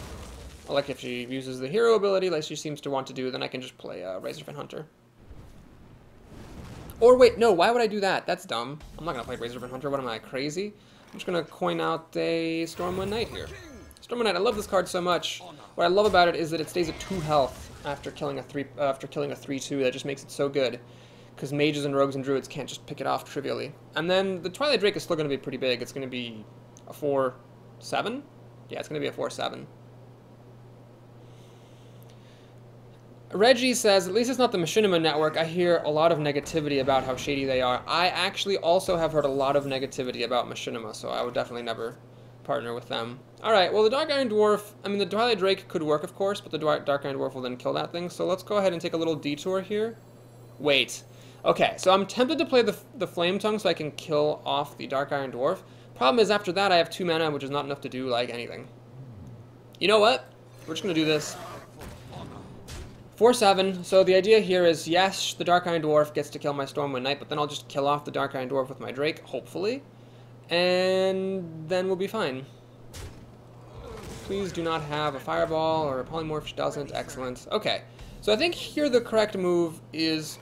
or if she uses the hero ability like she seems to want to do, then I can just play Razorfin Hunter. Or wait, no, why would I do that? That's dumb. I'm not going to play Razorfin Hunter. What am I, crazy? I'm just going to coin out a Stormwind Knight here. Stormwind Knight, I love this card so much. What I love about it is that it stays at 2 health after killing a 3/2. That just makes it so good, because mages and rogues and druids can't just pick it off trivially. And then the Twilight Drake is still going to be pretty big. It's going to be a 4/7? Yeah, it's going to be a 4/7. Reggie says, at least it's not the Machinima Network. I hear a lot of negativity about how shady they are. I actually also have heard a lot of negativity about Machinima, so I would definitely never partner with them. Alright, well the Dark Iron Dwarf, I mean the Twilight Drake could work of course, but the Dark Iron Dwarf will then kill that thing, so let's go ahead and take a little detour here. Wait. Okay, so I'm tempted to play the Flame Tongue so I can kill off the Dark Iron Dwarf. Problem is after that I have 2 mana, which is not enough to do like anything. You know what? We're just gonna do this. 4/7, so the idea here is, yes, the Dark Iron Dwarf gets to kill my Stormwind Knight, but then I'll just kill off the Dark Iron Dwarf with my Drake, hopefully. And then we'll be fine. Please do not have a Fireball or a Polymorph, which doesn't. Excellent. Okay, so I think here the correct move is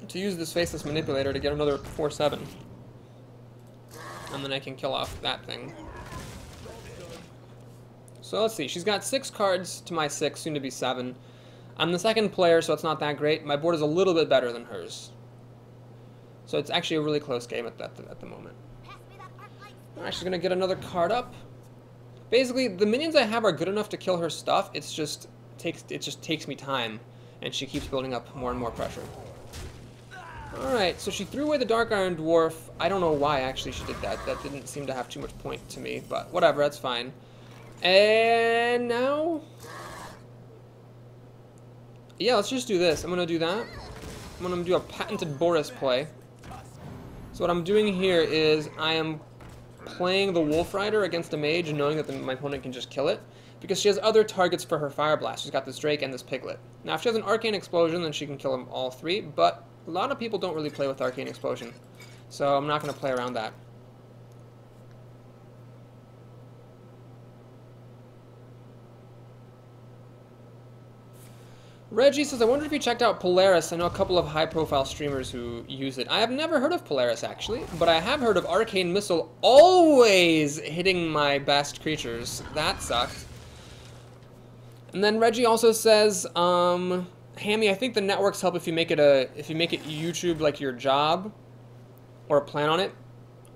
to use this Faceless Manipulator to get another 4/7. And then I can kill off that thing. So let's see, she's got 6 cards to my 6, soon to be 7. I'm the second player, so it's not that great. My board is a little bit better than hers. So it's actually a really close game at the moment. Alright, she's going to get another card up. Basically, the minions I have are good enough to kill her stuff. It just takes me time, and she keeps building up more and more pressure. Alright, so she threw away the Dark Iron Dwarf. I don't know why, actually, she did that. That didn't seem to have too much point to me, but whatever, that's fine. And now... yeah, let's just do this. I'm going to do that. I'm going to do a patented Boris play. So what I'm doing here is I am playing the Wolf Rider against a mage and knowing that my opponent can just kill it. Because she has other targets for her Fire Blast. She's got this Drake and this Piglet. Now, if she has an Arcane Explosion, then she can kill them all 3. But a lot of people don't really play with Arcane Explosion. So I'm not going to play around that. Reggie says, I wonder if you checked out Polaris. I know a couple of high-profile streamers who use it. I have never heard of Polaris, actually, but I have heard of Arcane Missile always hitting my best creatures. That sucked. And then Reggie also says, Hammy, I think the networks help if you make it YouTube like your job, or plan on it.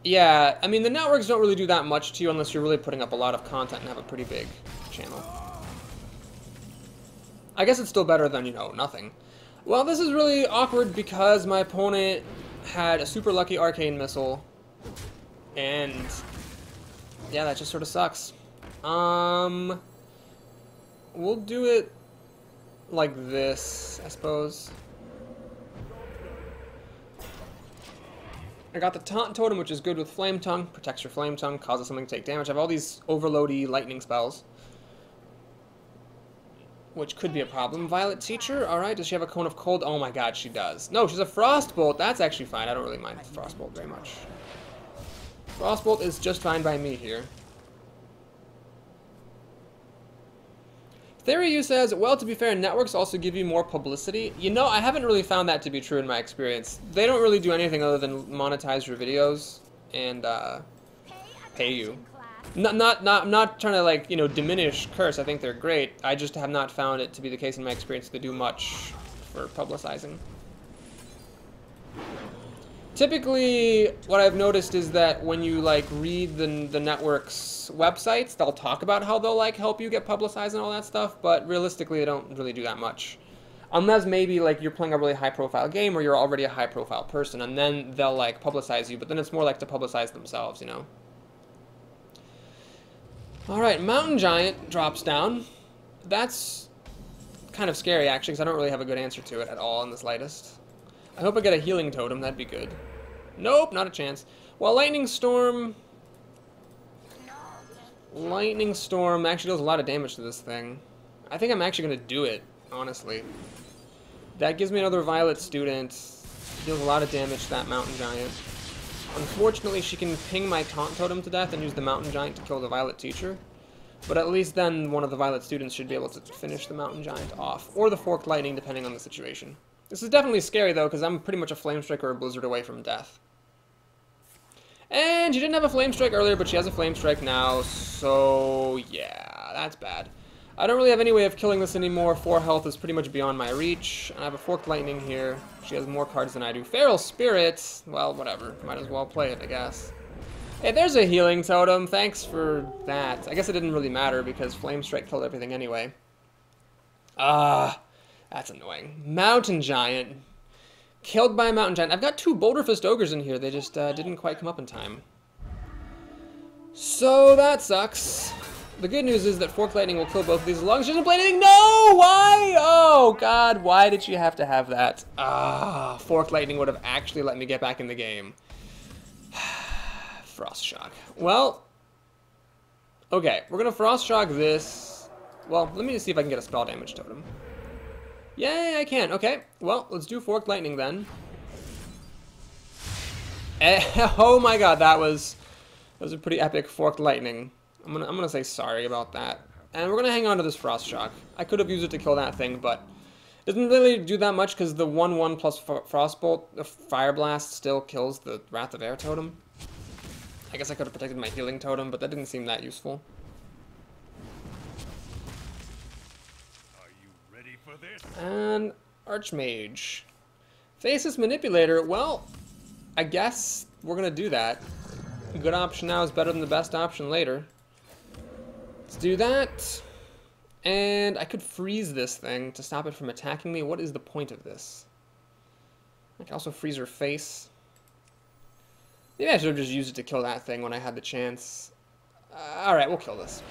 Yeah, I mean, the networks don't really do that much to you unless you're really putting up a lot of content and have a pretty big channel. I guess it's still better than, you know, nothing. Well, this is really awkward because my opponent had a super lucky Arcane Missile. And yeah, that just sort of sucks. We'll do it like this, I suppose. I got the Taunt Totem, which is good with Flame Tongue. Protects your Flame Tongue, causes something to take damage. I have all these overloady lightning spells, which could be a problem. Violet Teacher, alright. Does she have a Cone of Cold? Oh my god, she does. No, she's a Frostbolt. That's actually fine. I don't really mind Frostbolt very much. Frostbolt is just fine by me here. Theory U says, well, to be fair, networks also give you more publicity. You know, I haven't really found that to be true in my experience. They don't really do anything other than monetize your videos and pay you. I'm not trying to, like, you know, diminish Curse. I think they're great. I just have not found it to be the case in my experience to do much for publicizing. Typically, what I've noticed is that when you, like, read the network's websites, they'll talk about how they'll, like, help you get publicized and all that stuff, but realistically, they don't really do that much. Unless maybe, like, you're playing a really high-profile game or you're already a high-profile person, and then they'll, like, publicize you, but then it's more like to publicize themselves, you know? Alright, Mountain Giant drops down. That's kind of scary, actually, because I don't really have a good answer to it at all in the slightest. I hope I get a Healing Totem, that'd be good. Nope, not a chance. Well, Lightning Storm... Lightning Storm actually does a lot of damage to this thing. I think I'm actually going to do it, honestly. That gives me another Violet Student. Deals a lot of damage to that Mountain Giant. Unfortunately, she can ping my Taunt Totem to death and use the Mountain Giant to kill the Violet Teacher. But at least then one of the Violet Students should be able to finish the Mountain Giant off. Or the Forked Lightning, depending on the situation. This is definitely scary, though, because I'm pretty much a Flame Strike or a Blizzard away from death. And she didn't have a Flame Strike earlier, but she has a Flame Strike now, so yeah, that's bad. I don't really have any way of killing this anymore. 4 health is pretty much beyond my reach. And I have a Forked Lightning here. She has more cards than I do. Feral Spirit, well, whatever. Might as well play it, I guess. Hey, there's a Healing Totem. Thanks for that. I guess it didn't really matter because Flame Strike killed everything anyway. That's annoying. Mountain Giant. Killed by a Mountain Giant. I've got 2 Boulder Fist Ogres in here. They just didn't quite come up in time. So that sucks. The good news is that Forked Lightning will kill both of these as long as she doesn't play anything. No! Why? Oh, God. Why did you have to have that? Ah, Forked Lightning would have actually let me get back in the game. Frost Shock. Well, okay. We're going to Frost Shock this. Well, let me just see if I can get a spell damage totem. Yay, I can. Okay. Well, let's do Forked Lightning then. Oh my God, that was a pretty epic Forked Lightning. I'm gonna say sorry about that. And we're gonna hang on to this Frost Shock. I could have used it to kill that thing, but it doesn't really do that much because the 1/1 plus Frostbolt, the Fire Blast, still kills the Wrath of Air totem. I guess I could have protected my healing totem, but that didn't seem that useful. Are you ready for this? And Archmage. Faceless Manipulator. Well, I guess we're gonna do that. A good option now is better than the best option later. Let's do that. And I could freeze this thing to stop it from attacking me. What is the point of this? I can also freeze her face. Maybe I should have just used it to kill that thing when I had the chance. Alright, we'll kill this.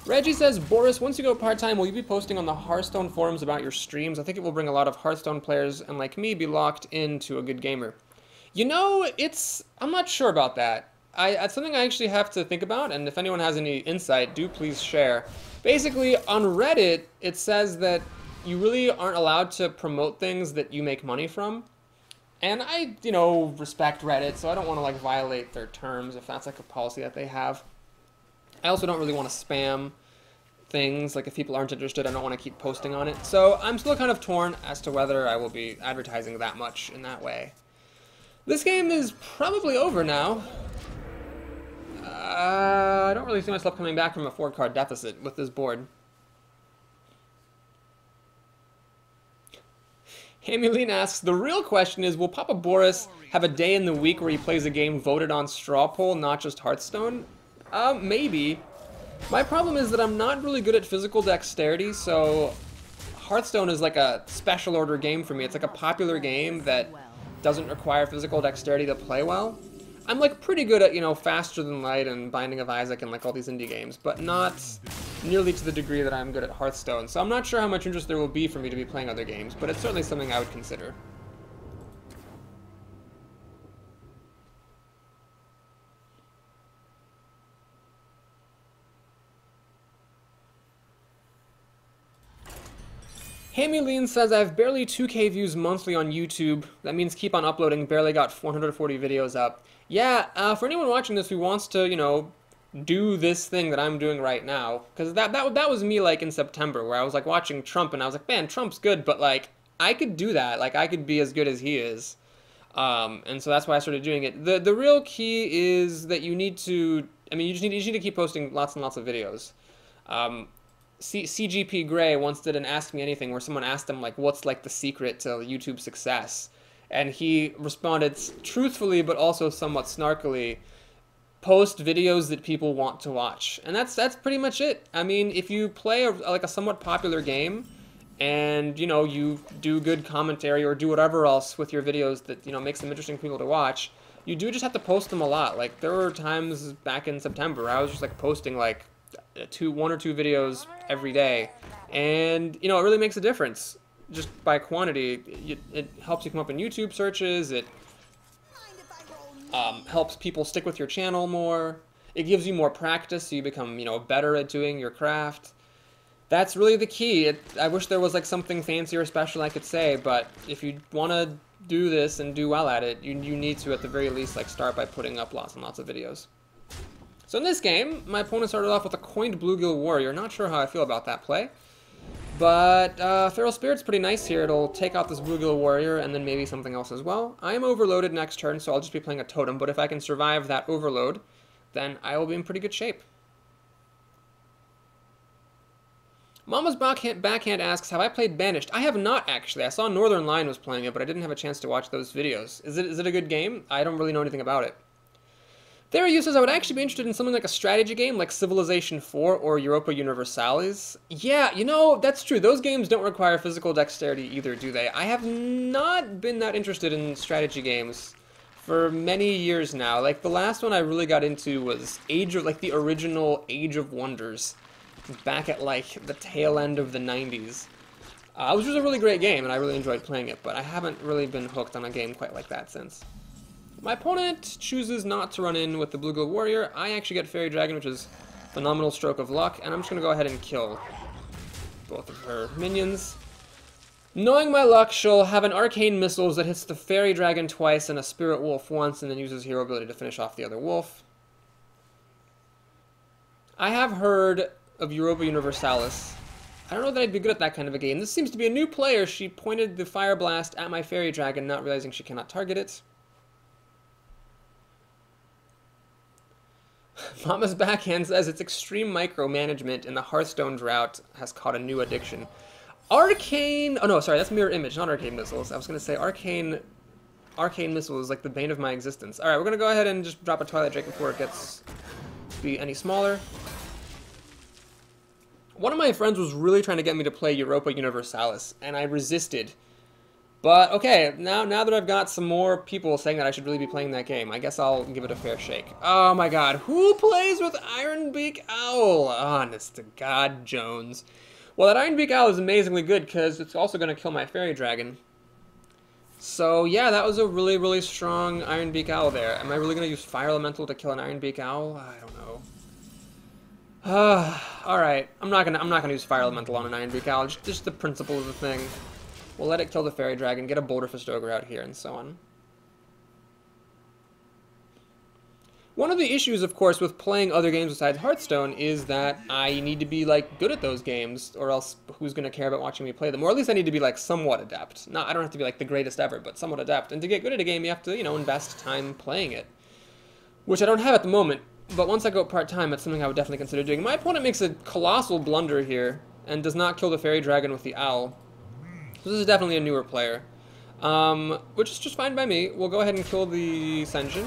Reggie says, Boris, once you go part-time, will you be posting on the Hearthstone forums about your streams? I think it will bring a lot of Hearthstone players and, like me, be locked into a good gamer. You know, I'm not sure about that. It's something I actually have to think about, and if anyone has any insight, do please share. Basically, on Reddit, it says that you really aren't allowed to promote things that you make money from. And I, respect Reddit, so I don't want to, violate their terms if that's, a policy that they have. I also don't really want to spam things. If people aren't interested, I don't want to keep posting on it. So I'm still kind of torn as to whether I will be advertising that much in that way. This game is probably over now. I don't really see myself coming back from a 4-card deficit with this board. Hamuline asks, the real question is, will Papa Boris have a day in the week where he plays a game voted on straw poll, not just Hearthstone? Maybe. My problem is that I'm not really good at physical dexterity, so Hearthstone is like a special order game for me. It's like a popular game that doesn't require physical dexterity to play well. I'm pretty good at, Faster Than Light and Binding of Isaac and all these indie games, but not nearly to the degree that I'm good at Hearthstone. So I'm not sure how much interest there will be for me to be playing other games, but it's certainly something I would consider. Hamuline says, I have barely 2K views monthly on YouTube. That means keep on uploading. Barely got 440 videos up. Yeah, for anyone watching this who wants to, do this thing that I'm doing right now, because that was me, in September, where I was, watching Trump, and I was like, man, Trump's good, but, I could do that. I could be as good as he is. And so that's why I started doing it. The real key is that you need to, you just need to keep posting lots and lots of videos. CGP Grey once did an Ask Me Anything where someone asked him, what's, the secret to YouTube success? And he responded truthfully, but also somewhat snarkily, post videos that people want to watch. And that's pretty much it. If you play a somewhat popular game, and, you do good commentary or do whatever else with your videos that, makes them interesting for people to watch, you do just have to post them a lot. There were times back in September where I was just, posting, 1 or 2 videos every day. And, it really makes a difference. Just by quantity, it helps you come up in YouTube searches, it helps people stick with your channel more, it gives you more practice so you become, better at doing your craft. That's really the key. I wish there was something fancy or special I could say, but if you want to do this and do well at it, you need to at the very least start by putting up lots and lots of videos. So in this game, my opponent started off with a coined Bluegill Warrior. Not sure how I feel about that play. But Feral Spirit's pretty nice here. It'll take out this Bluegill Warrior and then maybe something else as well. I am overloaded next turn, so I'll just be playing a Totem. But if I can survive that overload, then I will be in pretty good shape. Mama's Backhand asks, have I played Banished? I have not, actually. I saw Northern Lion was playing it, but I didn't have a chance to watch those videos. Is it a good game? I don't really know anything about it. Theory says I would actually be interested in something like a strategy game like Civilization 4 or Europa Universalis. Yeah, you know, that's true. Those games don't require physical dexterity either, do they? I have not been that interested in strategy games for many years now. Like, the last one I really got into was the original Age of Wonders, back at, like, the tail end of the 90s. Which was a really great game, and I really enjoyed playing it, but I haven't really been hooked on a game quite like that since. My opponent chooses not to run in with the Blue Glow Warrior. I actually get Fairy Dragon, which is a phenomenal stroke of luck, and I'm just going to go ahead and kill both of her minions. Knowing my luck, she'll have an Arcane Missiles that hits the Fairy Dragon twice and a Spirit Wolf once, and then uses Hero ability to finish off the other wolf. I have heard of Europa Universalis. I don't know that I'd be good at that kind of a game. This seems to be a new player. She pointed the Fire Blast at my Fairy Dragon, not realizing she cannot target it. Mama's Backhand says it's extreme micromanagement and the Hearthstone drought has caught a new addiction. Arcane... Oh no, sorry, that's Mirror Image, not Arcane Missiles. I was going to say Arcane Missiles is like the bane of my existence. Alright, we're going to go ahead and just drop a Twilight Drake before it gets to be any smaller. One of my friends was really trying to get me to play Europa Universalis, and I resisted. But, okay, now that I've got some more people saying that I should really be playing that game, I guess I'll give it a fair shake. Oh my god, who plays with Ironbeak Owl? Honest to God, Jones. Well, that Ironbeak Owl is amazingly good, because it's also going to kill my Fairy Dragon. So, yeah, that was a really, really strong Ironbeak Owl there. Am I really going to use Fire Elemental to kill an Ironbeak Owl? I don't know. Alright, I'm not gonna use Fire Elemental on an Ironbeak Owl, just the principle of the thing. We'll let it kill the Fairy Dragon, get a Boulder Fist Ogre out here, and so on. One of the issues, of course, with playing other games besides Hearthstone is that I need to be, like, good at those games, or else who's going to care about watching me play them? Or at least I need to be, like, somewhat adept. I don't have to be, like, the greatest ever, but somewhat adept. And to get good at a game, you have to, you know, invest time playing it. Which I don't have at the moment, but once I go part-time, that's something I would definitely consider doing. My opponent makes a colossal blunder here, and does not kill the Fairy Dragon with the Owl. So this is definitely a newer player, which is just fine by me. We'll go ahead and kill the Ascension.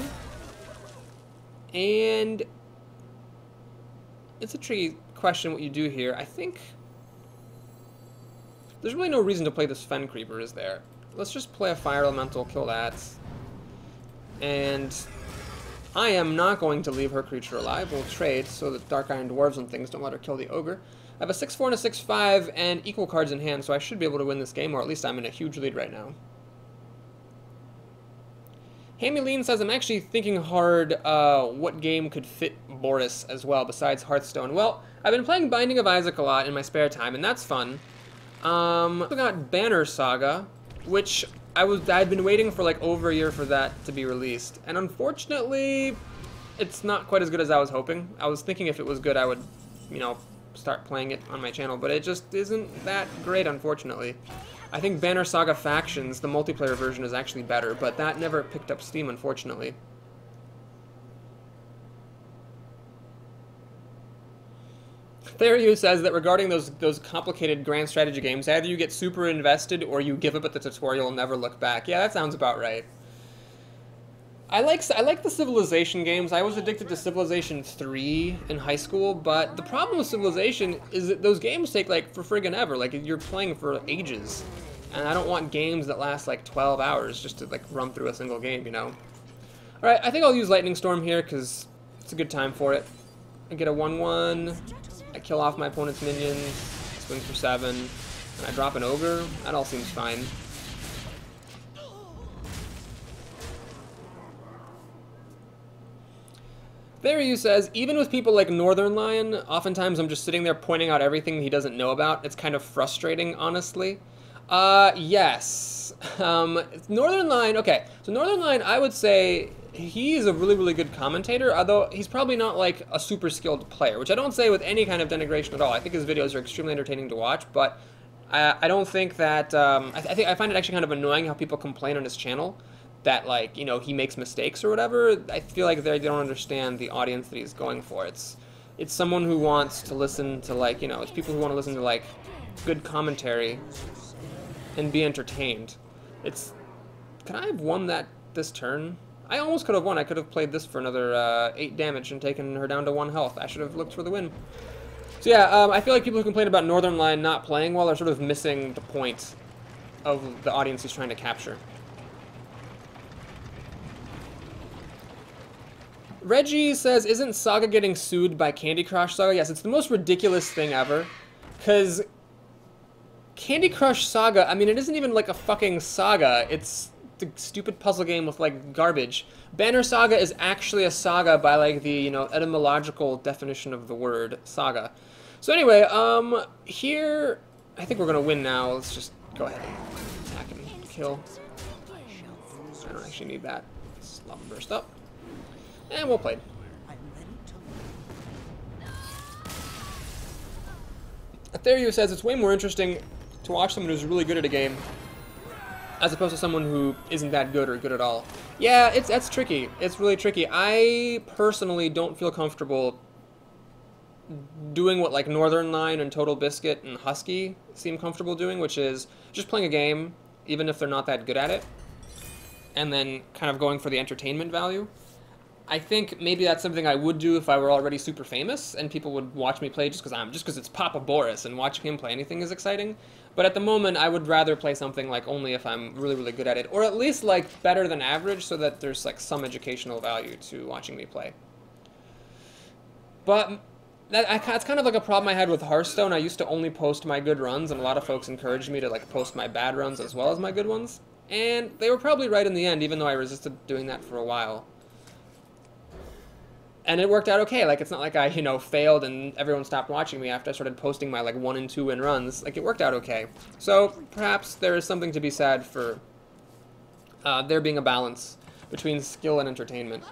And it's a tricky question what you do here. I think there's really no reason to play this Fen Creeper, is there? Let's just play a Fire Elemental, kill that. And I am not going to leave her creature alive. We'll trade so that Dark Iron Dwarves and things don't let her kill the Ogre. I have a 6-4 and a 6-5 and equal cards in hand, so I should be able to win this game, or at least I'm in a huge lead right now. Hammy says, I'm actually thinking hard what game could fit Boris as well, besides Hearthstone. Well, I've been playing Binding of Isaac a lot in my spare time, and that's fun. I got Banner Saga, which I'd been waiting for like over a year for that to be released, and unfortunately, it's not quite as good as I was hoping. I was thinking if it was good, I would, you know, start playing it on my channel, but it just isn't that great, unfortunately. I think Banner Saga Factions, the multiplayer version, is actually better, but that never picked up steam, unfortunately. Theriu says that regarding those complicated grand strategy games, either you get super invested or you give up at the tutorial and never look back. Yeah, that sounds about right. I like the Civilization games. I was addicted to Civilization 3 in high school, but the problem with Civilization is that those games take like for friggin' ever. Like you're playing for ages, and I don't want games that last like 12 hours just to like run through a single game, you know. All right, I think I'll use Lightning Storm here because it's a good time for it. I get a 1/1. I kill off my opponent's minions. Swing for 7, and I drop an Ogre. That all seems fine. Theriu says, even with people like Northern Lion, oftentimes I'm just sitting there pointing out everything he doesn't know about. It's kind of frustrating, honestly. Yes. Northern Lion, okay. So Northern Lion, I would say he's a really, really good commentator, although he's probably not like a super skilled player, which I don't say with any kind of denigration at all. I think his videos are extremely entertaining to watch, but I don't think that, I find it actually kind of annoying how people complain on his channel that, like, you know, he makes mistakes or whatever. I feel like they don't understand the audience that he's going for. It's someone who wants to listen to, like, you know, it's people who want to listen to, like, good commentary and be entertained. Could I have won that this turn? I almost could have won. I could have played this for another 8 damage and taken her down to 1 health. I should have looked for the win. So yeah, I feel like people who complain about Northern Line not playing well are sort of missing the point of the audience he's trying to capture. Reggie says, isn't Saga getting sued by Candy Crush Saga? Yes, it's the most ridiculous thing ever. Because Candy Crush Saga, I mean, it isn't even like a fucking saga. It's the stupid puzzle game with like garbage. Banner Saga is actually a saga by like the, you know, etymological definition of the word saga. So anyway, here, I think we're going to win now. Let's just go ahead and attack and kill. I don't actually need that. Let's lava burst up. And we'll play. Ethereum says it's way more interesting to watch someone who's really good at a game as opposed to someone who isn't that good or good at all. Yeah, that's tricky. It's really tricky. I personally don't feel comfortable doing what like Northern Line and Total Biscuit and Husky seem comfortable doing, which is just playing a game, even if they're not that good at it, and then kind of going for the entertainment value. I think maybe that's something I would do if I were already super famous and people would watch me play just because it's Papa Boris and watching him play anything is exciting. But at the moment, I would rather play something like only if I'm really, really good at it, or at least like better than average, so that there's like some educational value to watching me play. But that's kind of like a problem I had with Hearthstone. I used to only post my good runs, and a lot of folks encouraged me to like post my bad runs as well as my good ones. And they were probably right in the end, even though I resisted doing that for a while. And it worked out okay. Like, it's not like I, you know, failed and everyone stopped watching me after I started posting my, like, 1 and 2 win runs. Like, it worked out okay. So, perhaps there is something to be said for there being a balance between skill and entertainment.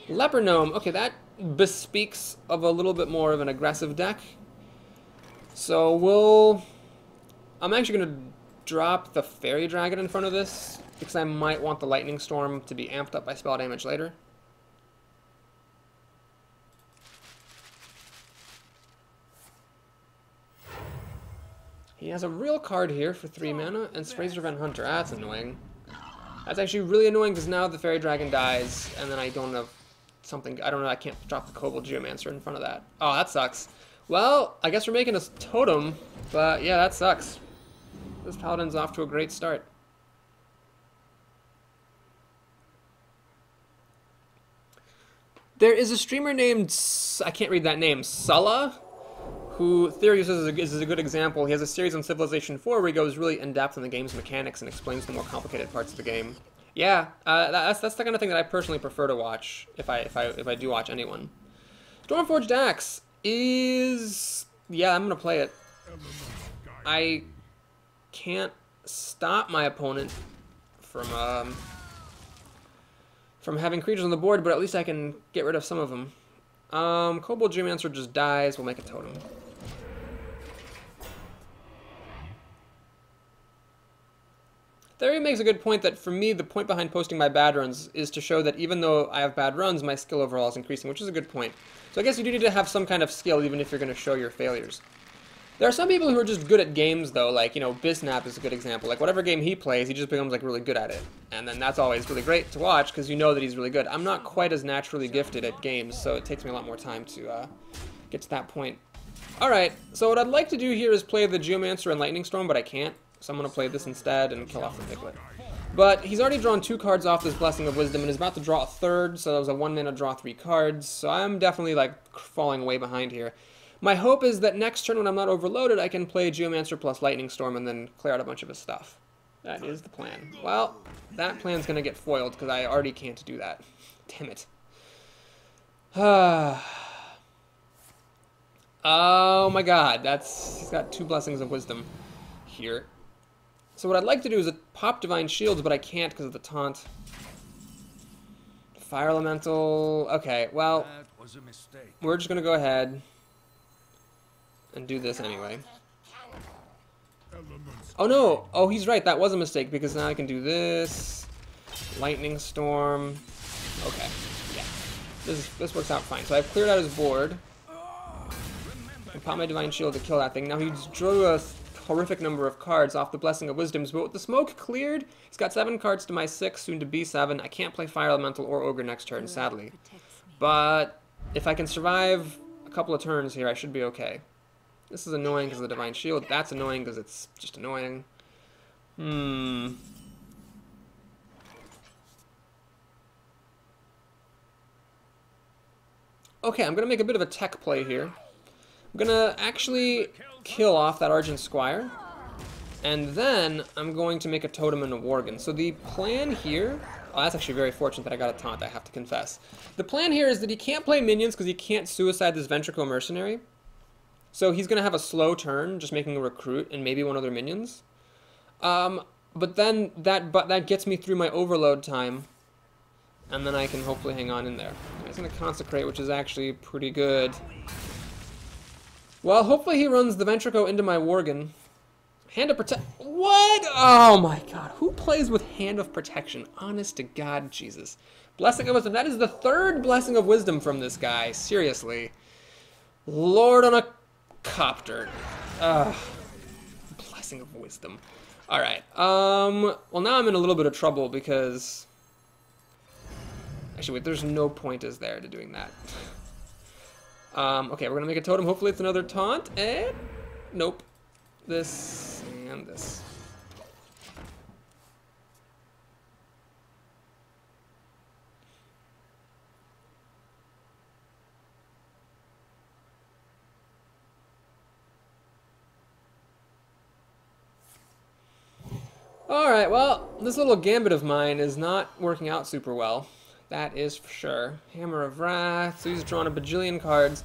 Leper Gnome. Okay, that bespeaks of a little bit more of an aggressive deck. So, I'm actually going to drop the Fairy Dragon in front of this, because I might want the Lightning Storm to be amped up by spell damage later. He has a real card here for 3 mana, and Sprazer Van Hunter. That's annoying. That's actually really annoying, because now the Fairy Dragon dies, and then I don't have something... I don't know, I can't drop the Kobold Geomancer in front of that. Oh, that sucks. Well, I guess we're making a totem, but yeah, that sucks. This Paladin's off to a great start. There is a streamer named... I can't read that name. Sulla? Who Theory says is a good example. He has a series on Civilization 4 where he goes really in-depth in the game's mechanics and explains the more complicated parts of the game. Yeah, that's the kind of thing that I personally prefer to watch if I do watch anyone. Stormforged Axe is... yeah, I'm gonna play it. I can't stop my opponent from having creatures on the board, but at least I can get rid of some of them. Kobold Geomancer just dies. We'll make a totem. Theory makes a good point that for me, the point behind posting my bad runs is to show that even though I have bad runs, my skill overall is increasing, which is a good point. So I guess you do need to have some kind of skill even if you're going to show your failures. There are some people who are just good at games, though, like, you know, Bisnap is a good example. Like, whatever game he plays, he just becomes, like, really good at it. And then that's always really great to watch, because you know that he's really good. I'm not quite as naturally gifted at games, so it takes me a lot more time to get to that point. Alright, so what I'd like to do here is play the Geomancer and Lightning Storm, but I can't. So I'm going to play this instead and kill off the Piglet. But he's already drawn 2 cards off this Blessing of Wisdom and is about to draw a 3rd, so that was a 1 mana draw 3 cards. So I'm definitely, like, falling way behind here. My hope is that next turn when I'm not overloaded, I can play Geomancer plus Lightning Storm and then clear out a bunch of his stuff. That is the plan. Well, that plan's going to get foiled because I already can't do that. Damn it. Oh my god, he's got 2 Blessings of Wisdom here. So what I'd like to do is pop Divine Shields, but I can't because of the taunt. Fire Elemental. Okay, well, we're just going to go ahead and do this anyway. Oh no! Oh, he's right, that was a mistake, because now I can do this. Lightning Storm. Okay, yeah. This works out fine. So I've cleared out his board. I can pop my Divine Shield to kill that thing. Now he drew a horrific number of cards off the Blessing of Wisdoms, but with the smoke cleared, he's got 7 cards to my 6, soon to be 7. I can't play Fire Elemental or Ogre next turn, sadly. But if I can survive a couple of turns here, I should be okay. This is annoying because of the Divine Shield. That's annoying because it's just annoying. Okay, I'm going to make a bit of a tech play here. I'm going to actually kill off that Argent Squire. And then I'm going to make a Totem and a Worgen. So the plan here... Oh, that's actually very fortunate that I got a taunt, I have to confess. The plan here is that he can't play minions because he can't suicide this Ventricle Mercenary. So he's going to have a slow turn, just making a recruit and maybe one other minions. But then that gets me through my overload time. And then I can hopefully hang on in there. He's going to Consecrate, which is actually pretty good. Well, hopefully he runs the Ventricle into my Worgen. Hand of Protection. What? Oh my god. Who plays with Hand of Protection? Honest to God, Jesus. Blessing of Wisdom. That is the 3rd Blessing of Wisdom from this guy. Seriously. Lord on a copter. Blessing of Wisdom. Alright. Well, now I'm in a little bit of trouble because... Actually, wait, there's no point is there to doing that. Okay, we're going to make a totem. Hopefully it's another taunt. And... Nope. This and this. Alright, well, this little gambit of mine is not working out super well. That is for sure. Hammer of Wrath, so he's drawn a bajillion cards.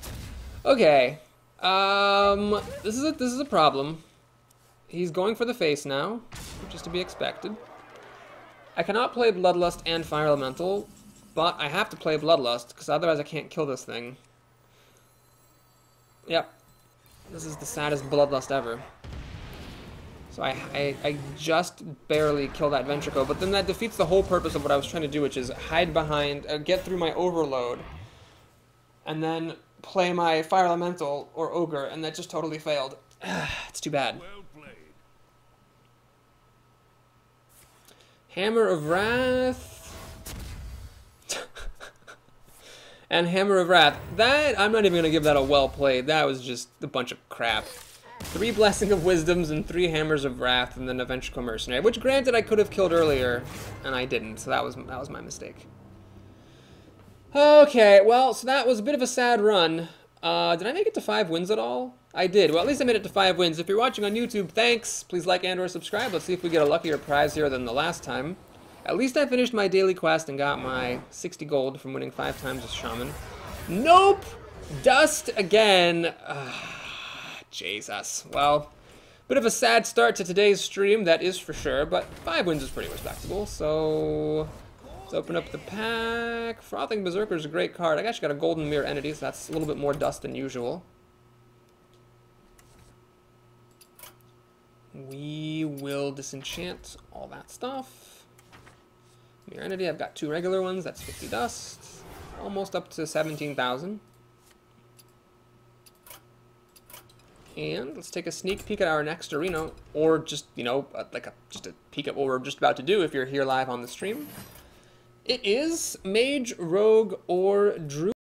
Okay. This is a problem. He's going for the face now, which is to be expected. I cannot play Bloodlust and Fire Elemental, but I have to play Bloodlust, because otherwise I can't kill this thing. Yep. This is the saddest Bloodlust ever. So I just barely kill that Ventricle, but then that defeats the whole purpose of what I was trying to do, which is hide behind, get through my overload, and then play my Fire Elemental or Ogre, and that just totally failed. It's too bad. Hammer of Wrath. And Hammer of Wrath. That, I'm not even going to give that a well played. That was just a bunch of crap. 3 Blessing of Wisdoms and 3 Hammers of Wrath and then a Ventricle Mercenary, which granted I could have killed earlier, and I didn't, so that was my mistake. Okay, well, so that was a bit of a sad run. Did I make it to 5 wins at all? I did. Well, at least I made it to 5 wins. If you're watching on YouTube, thanks. Please like and or subscribe. Let's see if we get a luckier prize here than the last time. At least I finished my daily quest and got my 60 gold from winning 5 times as Shaman. Nope! Dust again. Jesus. Well, bit of a sad start to today's stream, that is for sure, but 5 wins is pretty respectable, so let's open up the pack. Frothing Berserker is a great card. I actually got a Golden Mirror Entity, so that's a little bit more dust than usual. We will disenchant all that stuff. Mirror Entity, I've got 2 regular ones, that's 50 dust. Almost up to 17,000. And let's take a sneak peek at our next arena, or just, you know, just a peek at what we're just about to do if you're here live on the stream. It is Mage, Rogue, or Druid.